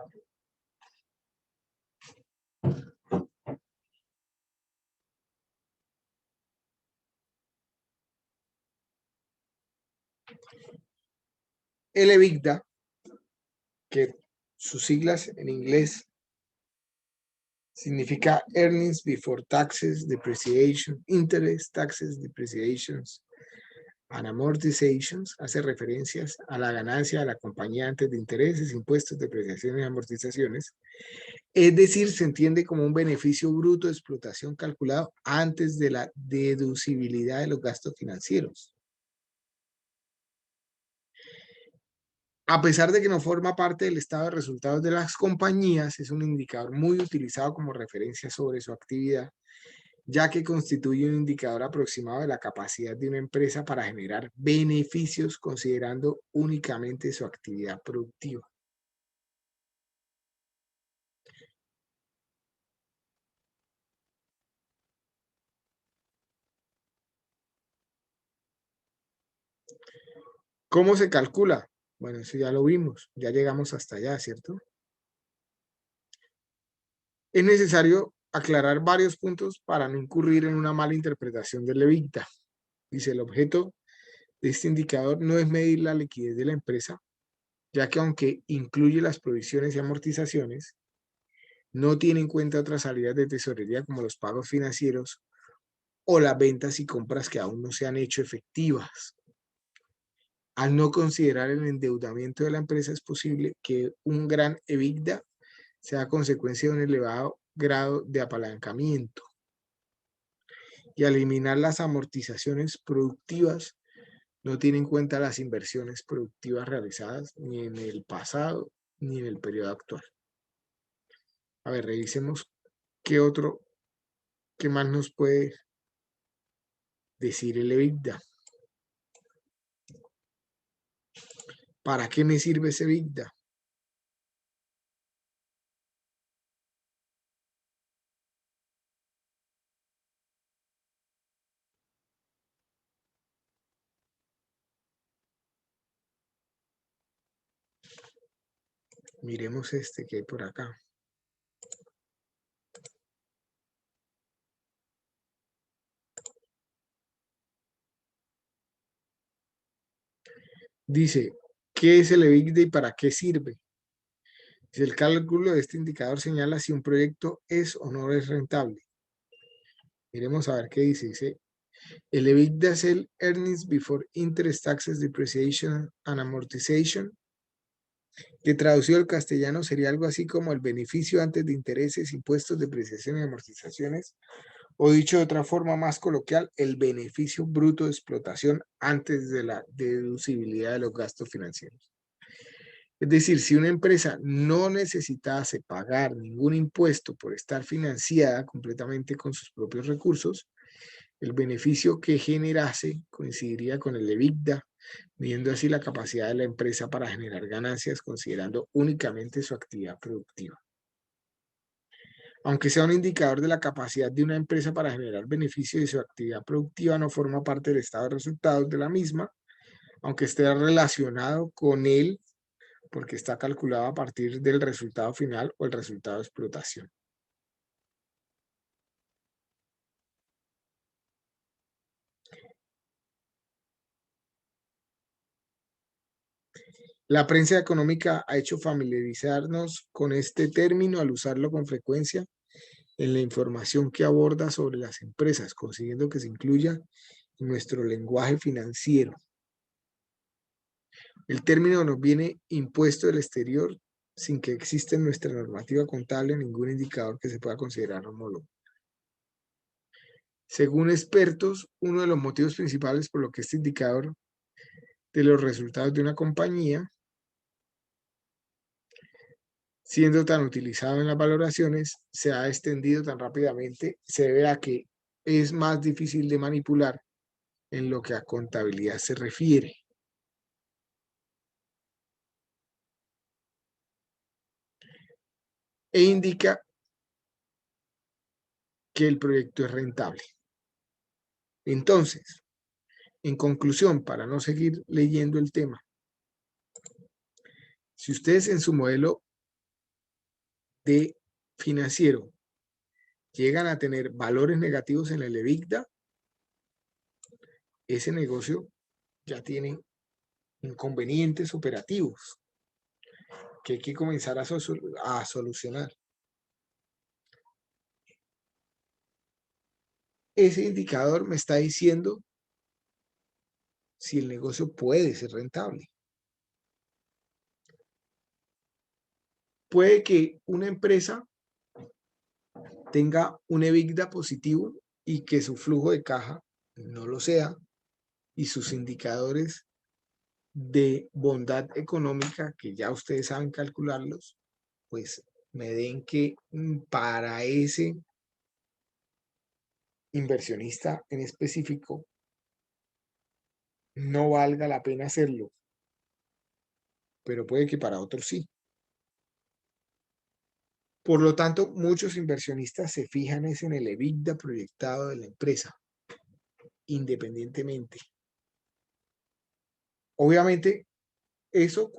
El EBITDA, que sus siglas en inglés significa Earnings Before Taxes, Depreciation, Interest, Taxes, Depreciations, and Amortizations, hace referencias a la ganancia de la compañía antes de intereses, impuestos, depreciaciones y amortizaciones. Es decir, se entiende como un beneficio bruto de explotación calculado antes de la deducibilidad de los gastos financieros. A pesar de que no forma parte del estado de resultados de las compañías, es un indicador muy utilizado como referencia sobre su actividad, ya que constituye un indicador aproximado de la capacidad de una empresa para generar beneficios considerando únicamente su actividad productiva. ¿Cómo se calcula? Bueno, eso ya lo vimos, ya llegamos hasta allá, ¿cierto? Es necesario aclarar varios puntos para no incurrir en una mala interpretación del EBITDA. Dice, el objeto de este indicador no es medir la liquidez de la empresa, ya que aunque incluye las provisiones y amortizaciones, no tiene en cuenta otras salidas de tesorería como los pagos financieros o las ventas y compras que aún no se han hecho efectivas. Al no considerar el endeudamiento de la empresa, es posible que un gran EBITDA sea consecuencia de un elevado grado de apalancamiento. Y al eliminar las amortizaciones productivas, no tiene en cuenta las inversiones productivas realizadas ni en el pasado ni en el periodo actual. A ver, revisemos qué más nos puede decir el EBITDA. ¿Para qué me sirve ese EBITDA? Miremos este que hay por acá. Dice, ¿qué es el EBITDA y para qué sirve? Dice, el cálculo de este indicador señala si un proyecto es o no es rentable. Miremos a ver qué dice. Dice, el EBITDA es el Earnings Before Interest, Taxes, Depreciation and Amortization, que traducido al castellano sería algo así como el beneficio antes de intereses, impuestos, depreciación y amortizaciones, o dicho de otra forma más coloquial, el beneficio bruto de explotación antes de la deducibilidad de los gastos financieros. Es decir, si una empresa no necesitase pagar ningún impuesto por estar financiada completamente con sus propios recursos, el beneficio que generase coincidiría con el EBITDA, midiendo así la capacidad de la empresa para generar ganancias considerando únicamente su actividad productiva. Aunque sea un indicador de la capacidad de una empresa para generar beneficio de su actividad productiva, no forma parte del estado de resultados de la misma, aunque esté relacionado con él porque está calculado a partir del resultado final o el resultado de explotación. La prensa económica ha hecho familiarizarnos con este término al usarlo con frecuencia en la información que aborda sobre las empresas, consiguiendo que se incluya en nuestro lenguaje financiero. El término nos viene impuesto del exterior sin que exista en nuestra normativa contable ningún indicador que se pueda considerar homólogo. Según expertos, uno de los motivos principales por lo que este indicador de los resultados de una compañía, siendo tan utilizado en las valoraciones, se ha extendido tan rápidamente, se debe a que es más difícil de manipular en lo que a contabilidad se refiere. E indica que el proyecto es rentable. Entonces, en conclusión, para no seguir leyendo el tema, si ustedes en su modelo de financiero llegan a tener valores negativos en el EBITDA, ese negocio ya tiene inconvenientes operativos que hay que comenzar a solucionar. Ese indicador me está diciendo si el negocio puede ser rentable. Puede que una empresa tenga un EBITDA positivo y que su flujo de caja no lo sea, y sus indicadores de bondad económica, que ya ustedes saben calcularlos, pues me den que para ese inversionista en específico no valga la pena hacerlo, pero puede que para otros sí. Por lo tanto, muchos inversionistas se fijan en el EBITDA proyectado de la empresa, independientemente. Obviamente, eso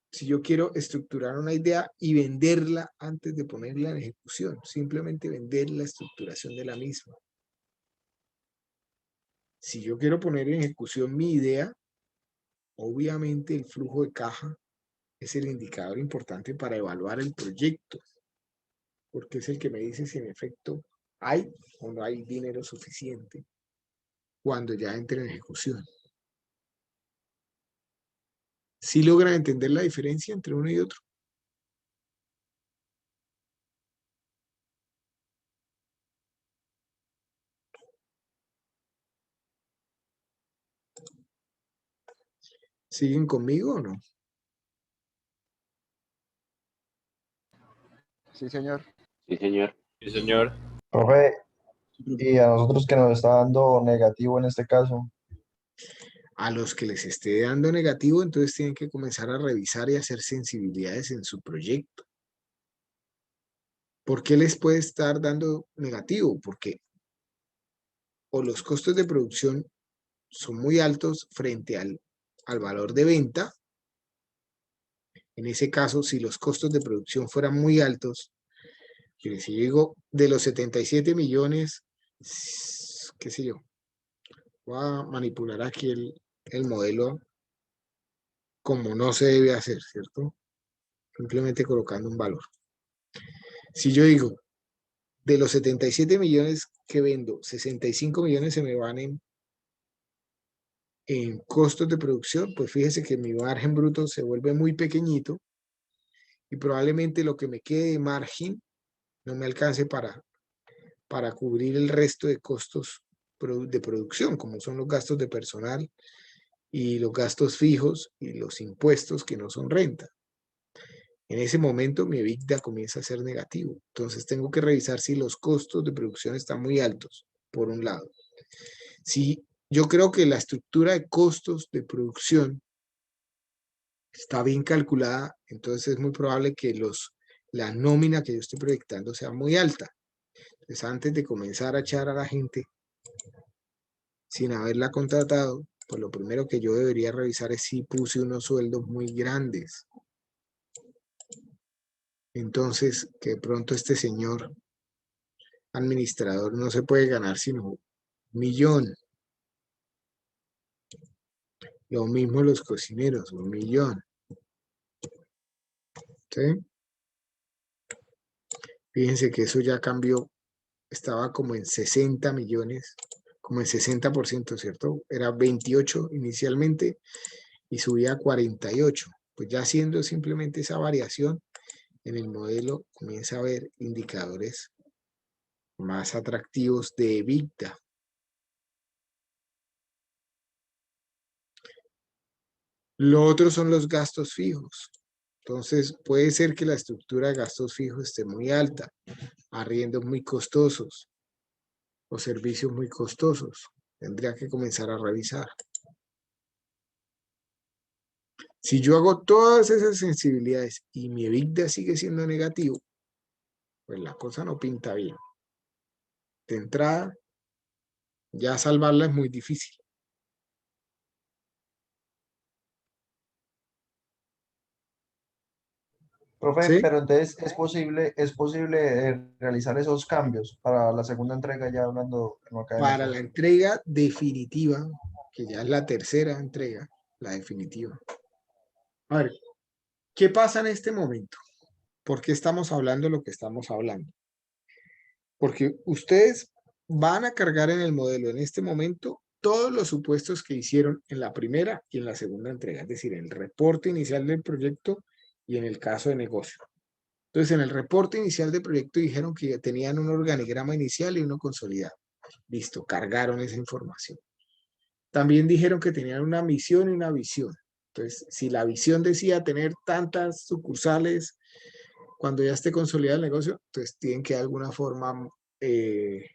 si yo quiero estructurar una idea y venderla antes de ponerla en ejecución, simplemente vender la estructuración de la misma. Si yo quiero poner en ejecución mi idea, obviamente el flujo de caja es el indicador importante para evaluar el proyecto, porque es el que me dice si en efecto hay o no hay dinero suficiente cuando ya entre en ejecución. ¿Sí logran entender la diferencia entre uno y otro? ¿Siguen conmigo o no? Sí, señor. Sí, señor. Sí, señor. Profe, y a nosotros que nos está dando negativo en este caso. A los que les esté dando negativo, entonces tienen que comenzar a revisar y hacer sensibilidades en su proyecto. ¿Por qué les puede estar dando negativo? Porque o los costos de producción son muy altos frente al valor de venta. En ese caso, si los costos de producción fueran muy altos, si digo de los 77 millones, qué sé yo, voy a manipular aquí el modelo como no se debe hacer, ¿cierto? Simplemente colocando un valor. Si yo digo, de los 77 millones que vendo, 65 millones se me van en costos de producción, pues fíjese que mi margen bruto se vuelve muy pequeñito y probablemente lo que me quede de margen no me alcance para cubrir el resto de costos de producción, como son los gastos de personal y los gastos fijos y los impuestos que no son renta. En ese momento mi EBITDA comienza a ser negativo. Entonces tengo que revisar si los costos de producción están muy altos, por un lado. Si yo creo que la estructura de costos de producción está bien calculada, entonces es muy probable que la nómina que yo estoy proyectando sea muy alta. Entonces antes de comenzar a echar a la gente sin haberla contratado, pues lo primero que yo debería revisar es si puse unos sueldos muy grandes. Entonces, que de pronto este señor administrador no se puede ganar sino 1 millón. Lo mismo los cocineros, 1 millón. ¿Sí? Fíjense que eso ya cambió, estaba como en 60 millones, como en 60%, ¿cierto? Era 28 inicialmente y subía a 48. Pues ya haciendo simplemente esa variación, en el modelo comienza a haber indicadores más atractivos de EBITDA. Lo otro son los gastos fijos. Entonces, puede ser que la estructura de gastos fijos esté muy alta, arriendos muy costosos o servicios muy costosos. Tendría que comenzar a revisar. Si yo hago todas esas sensibilidades y mi EBITDA sigue siendo negativo, pues la cosa no pinta bien. De entrada, ya salvarla es muy difícil. Profe, ¿Sí? pero entonces es posible realizar esos cambios para la segunda entrega, ya hablando en lo Para la académico. entrega definitiva, que ya es la tercera entrega, la definitiva. A ver, ¿qué pasa en este momento? ¿Por qué estamos hablando lo que estamos hablando? Porque ustedes van a cargar en el modelo en este momento todos los supuestos que hicieron en la primera y en la segunda entrega, es decir, en el reporte inicial del proyecto y en el caso de negocio. Entonces, en el reporte inicial del proyecto dijeron que tenían un organigrama inicial y uno consolidado. Listo, cargaron esa información. También dijeron que tenían una misión y una visión. Entonces, si la visión decía tener tantas sucursales cuando ya esté consolidado el negocio, entonces tienen que de alguna forma ¿qué?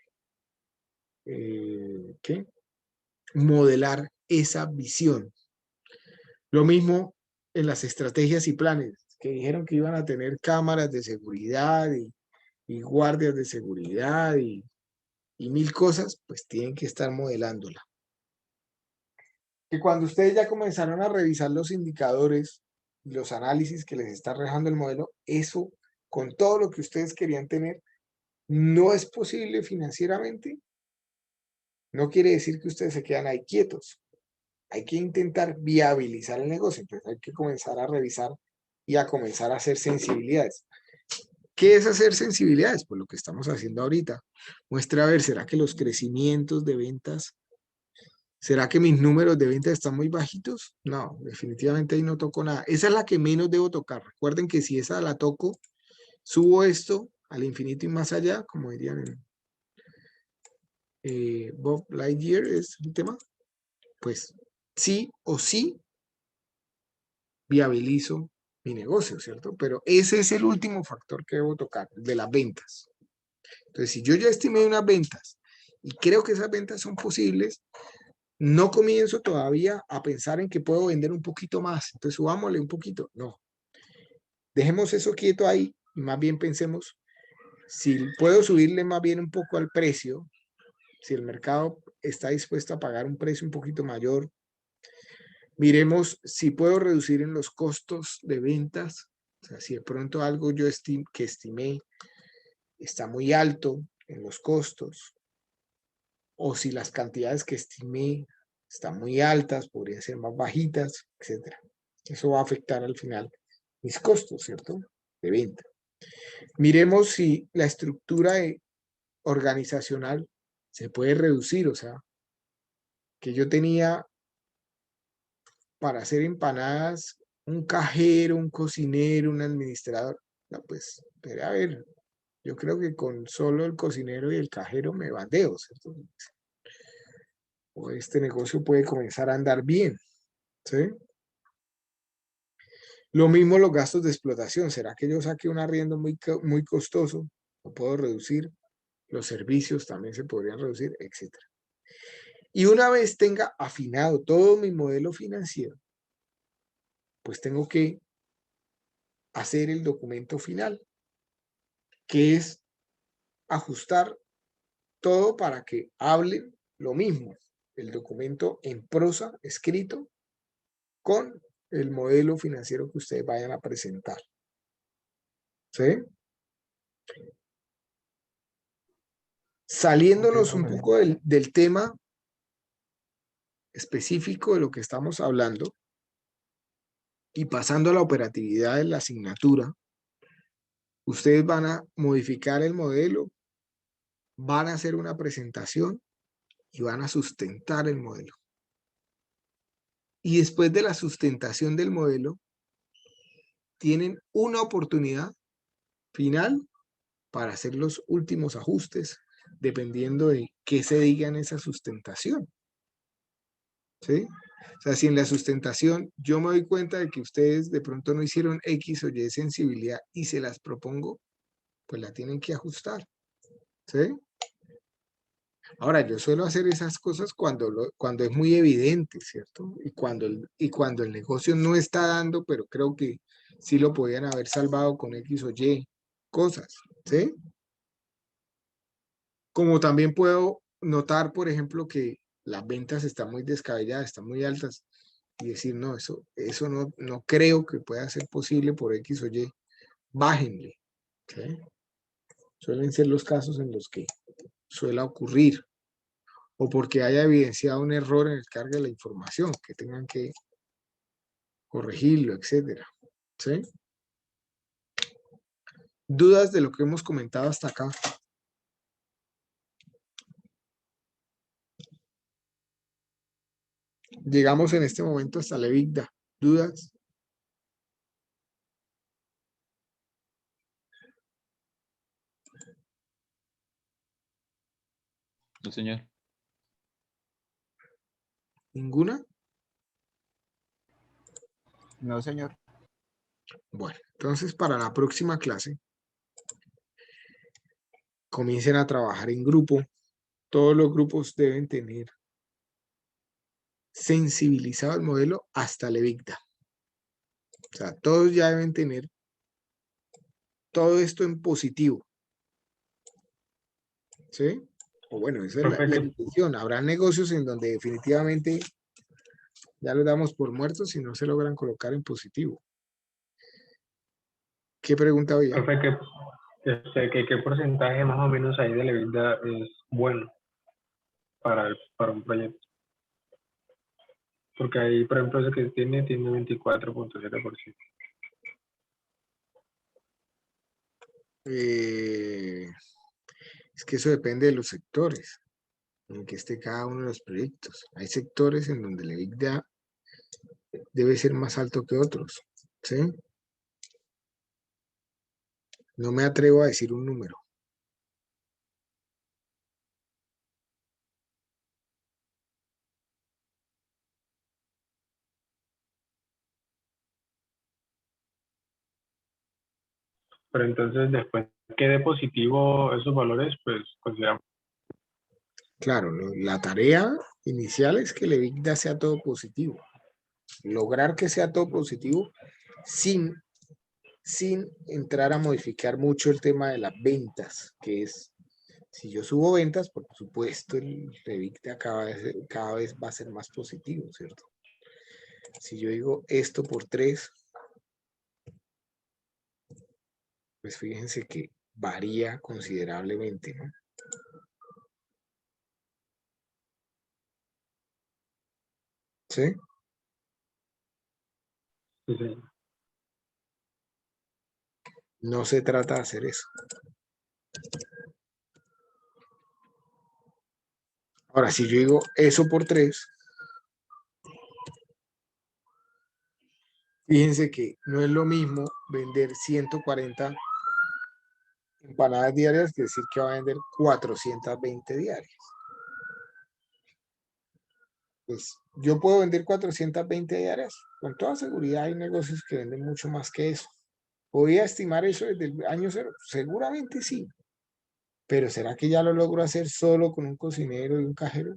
Modelar esa visión. Lo mismo en las estrategias y planes, que dijeron que iban a tener cámaras de seguridad y guardias de seguridad y mil cosas, pues tienen que estar modelándola. Que cuando ustedes ya comenzaron a revisar los indicadores y los análisis que les está arrojando el modelo, eso, con todo lo que ustedes querían tener, no es posible financieramente. No quiere decir que ustedes se quedan ahí quietos. Hay que intentar viabilizar el negocio. Entonces hay que comenzar a revisar y a comenzar a hacer sensibilidades. ¿Qué es hacer sensibilidades? Pues lo que estamos haciendo ahorita. Muestra a ver, ¿será que los crecimientos de ventas, será que mis números de ventas están muy bajitos? No, definitivamente ahí no toco nada. Esa es la que menos debo tocar. Recuerden que si esa la toco, subo esto al infinito y más allá, como dirían Bob Lightyear, es el tema. Pues sí o sí viabilizo mi negocio, ¿cierto? Pero ese es el último factor que debo tocar, de las ventas. Entonces, si yo ya estimé unas ventas y creo que esas ventas son posibles, no comienzo todavía a pensar en que puedo vender un poquito más. Entonces, subámosle un poquito. No. Dejemos eso quieto ahí y más bien pensemos si puedo subirle más bien un poco al precio, si el mercado está dispuesto a pagar un precio un poquito mayor. Miremos si puedo reducir en los costos de ventas. O sea, si de pronto algo yo estimé está muy alto en los costos, o si las cantidades que estimé están muy altas, podrían ser más bajitas, etc. Eso va a afectar al final mis costos, ¿cierto? De venta. Miremos si la estructura organizacional se puede reducir, o sea, que yo tenía para hacer empanadas un cajero, un cocinero, un administrador. No, pues, pero a ver, yo creo que con solo el cocinero y el cajero me bandeo, ¿cierto? O este negocio puede comenzar a andar bien, ¿sí? Lo mismo los gastos de explotación. ¿Será que yo saqué un arriendo muy costoso? ¿Lo puedo reducir? Los servicios también se podrían reducir, etc. Y una vez tenga afinado todo mi modelo financiero, pues tengo que hacer el documento final, que es ajustar todo para que hablen lo mismo, el documento en prosa escrito con el modelo financiero que ustedes vayan a presentar. ¿Sí? Saliéndonos un poco del tema específico de lo que estamos hablando y pasando a la operatividad de la asignatura, ustedes van a modificar el modelo, van a hacer una presentación y van a sustentar el modelo. Y después de la sustentación del modelo, tienen una oportunidad final para hacer los últimos ajustes dependiendo de qué se diga en esa sustentación. ¿Sí? O sea, si en la sustentación yo me doy cuenta de que ustedes de pronto no hicieron X o Y sensibilidad y se las propongo, pues la tienen que ajustar. ¿Sí? Ahora, yo suelo hacer esas cosas cuando es muy evidente, ¿cierto? Y cuando el negocio no está dando, pero creo que sí lo podían haber salvado con X o Y cosas, ¿sí? Como también puedo notar, por ejemplo, que las ventas están muy descabelladas, están muy altas, y decir, no, eso no creo que pueda ser posible por X o Y, bájenle, ¿sí? Suelen ser los casos en los que suele ocurrir, o porque haya evidenciado un error en el carga de la información, que tengan que corregirlo, etcétera, ¿sí? ¿Dudas de lo que hemos comentado hasta acá? Llegamos en este momento hasta la EBITDA. ¿Dudas? No, señor. ¿Ninguna? No, señor. Bueno, entonces para la próxima clase, comiencen a trabajar en grupo. Todos los grupos deben tener sensibilizado el modelo hasta el EBITDA. O sea, todos ya deben tener todo esto en positivo. ¿Sí? O bueno, esa es la Profe, intención. Habrá negocios en donde definitivamente ya los damos por muertos y no se logran colocar en positivo. ¿Qué pregunta había? profe, ¿qué porcentaje más o menos ahí de la vida es bueno para un proyecto? Porque ahí, por ejemplo, ese que tiene 24.7%. Es que eso depende de los sectores en que esté cada uno de los proyectos. Hay sectores en donde el EBITDA debe ser más alto que otros. ¿Sí? No me atrevo a decir un número. Pero entonces, después que dé positivo esos valores, pues consideramos. Claro, la tarea inicial es que el EBITDA sea todo positivo. Lograr que sea todo positivo sin entrar a modificar mucho el tema de las ventas, que es, si yo subo ventas, por supuesto, el EBITDA cada vez va a ser más positivo, ¿cierto? Si yo digo esto por 3, pues fíjense que varía considerablemente, ¿no? ¿Sí? Sí, sí. No se trata de hacer eso. Ahora, si yo digo eso por 3, fíjense que no es lo mismo vender 140 empanadas diarias que decir que va a vender 420 diarias. Pues yo puedo vender 420 diarias. Con toda seguridad hay negocios que venden mucho más que eso. ¿Podría estimar eso desde el año 0? Seguramente sí. Pero ¿será que ya lo logro hacer solo con un cocinero y un cajero?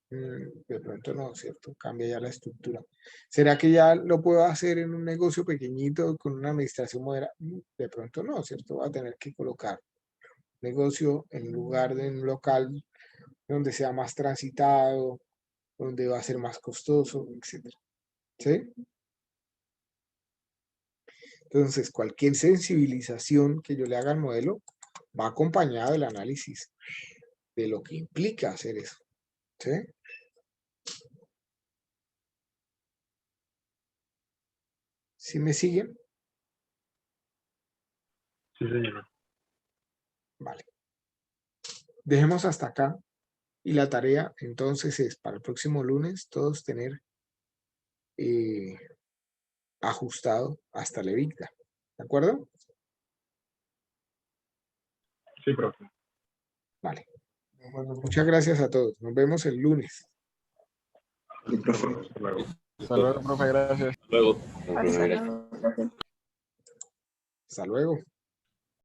De pronto no, ¿cierto? Cambia ya la estructura. ¿Será que ya lo puedo hacer en un negocio pequeñito con una administración moderada? De pronto no, ¿cierto? Va a tener que colocar negocio en lugar de un local donde sea más transitado, donde va a ser más costoso, etcétera. ¿Sí? Entonces, cualquier sensibilización que yo le haga al modelo va acompañado del análisis de lo que implica hacer eso. ¿Sí? ¿Sí me siguen? Sí, señor. Vale. Dejemos hasta acá. Y la tarea entonces es para el próximo lunes todos tener ajustado hasta la EBITDA. ¿De acuerdo? Sí, profe. Vale. Muchas gracias a todos. Nos vemos el lunes. Hasta luego. Hasta luego, profe, gracias. Luego. Hasta luego, profe. Hasta luego.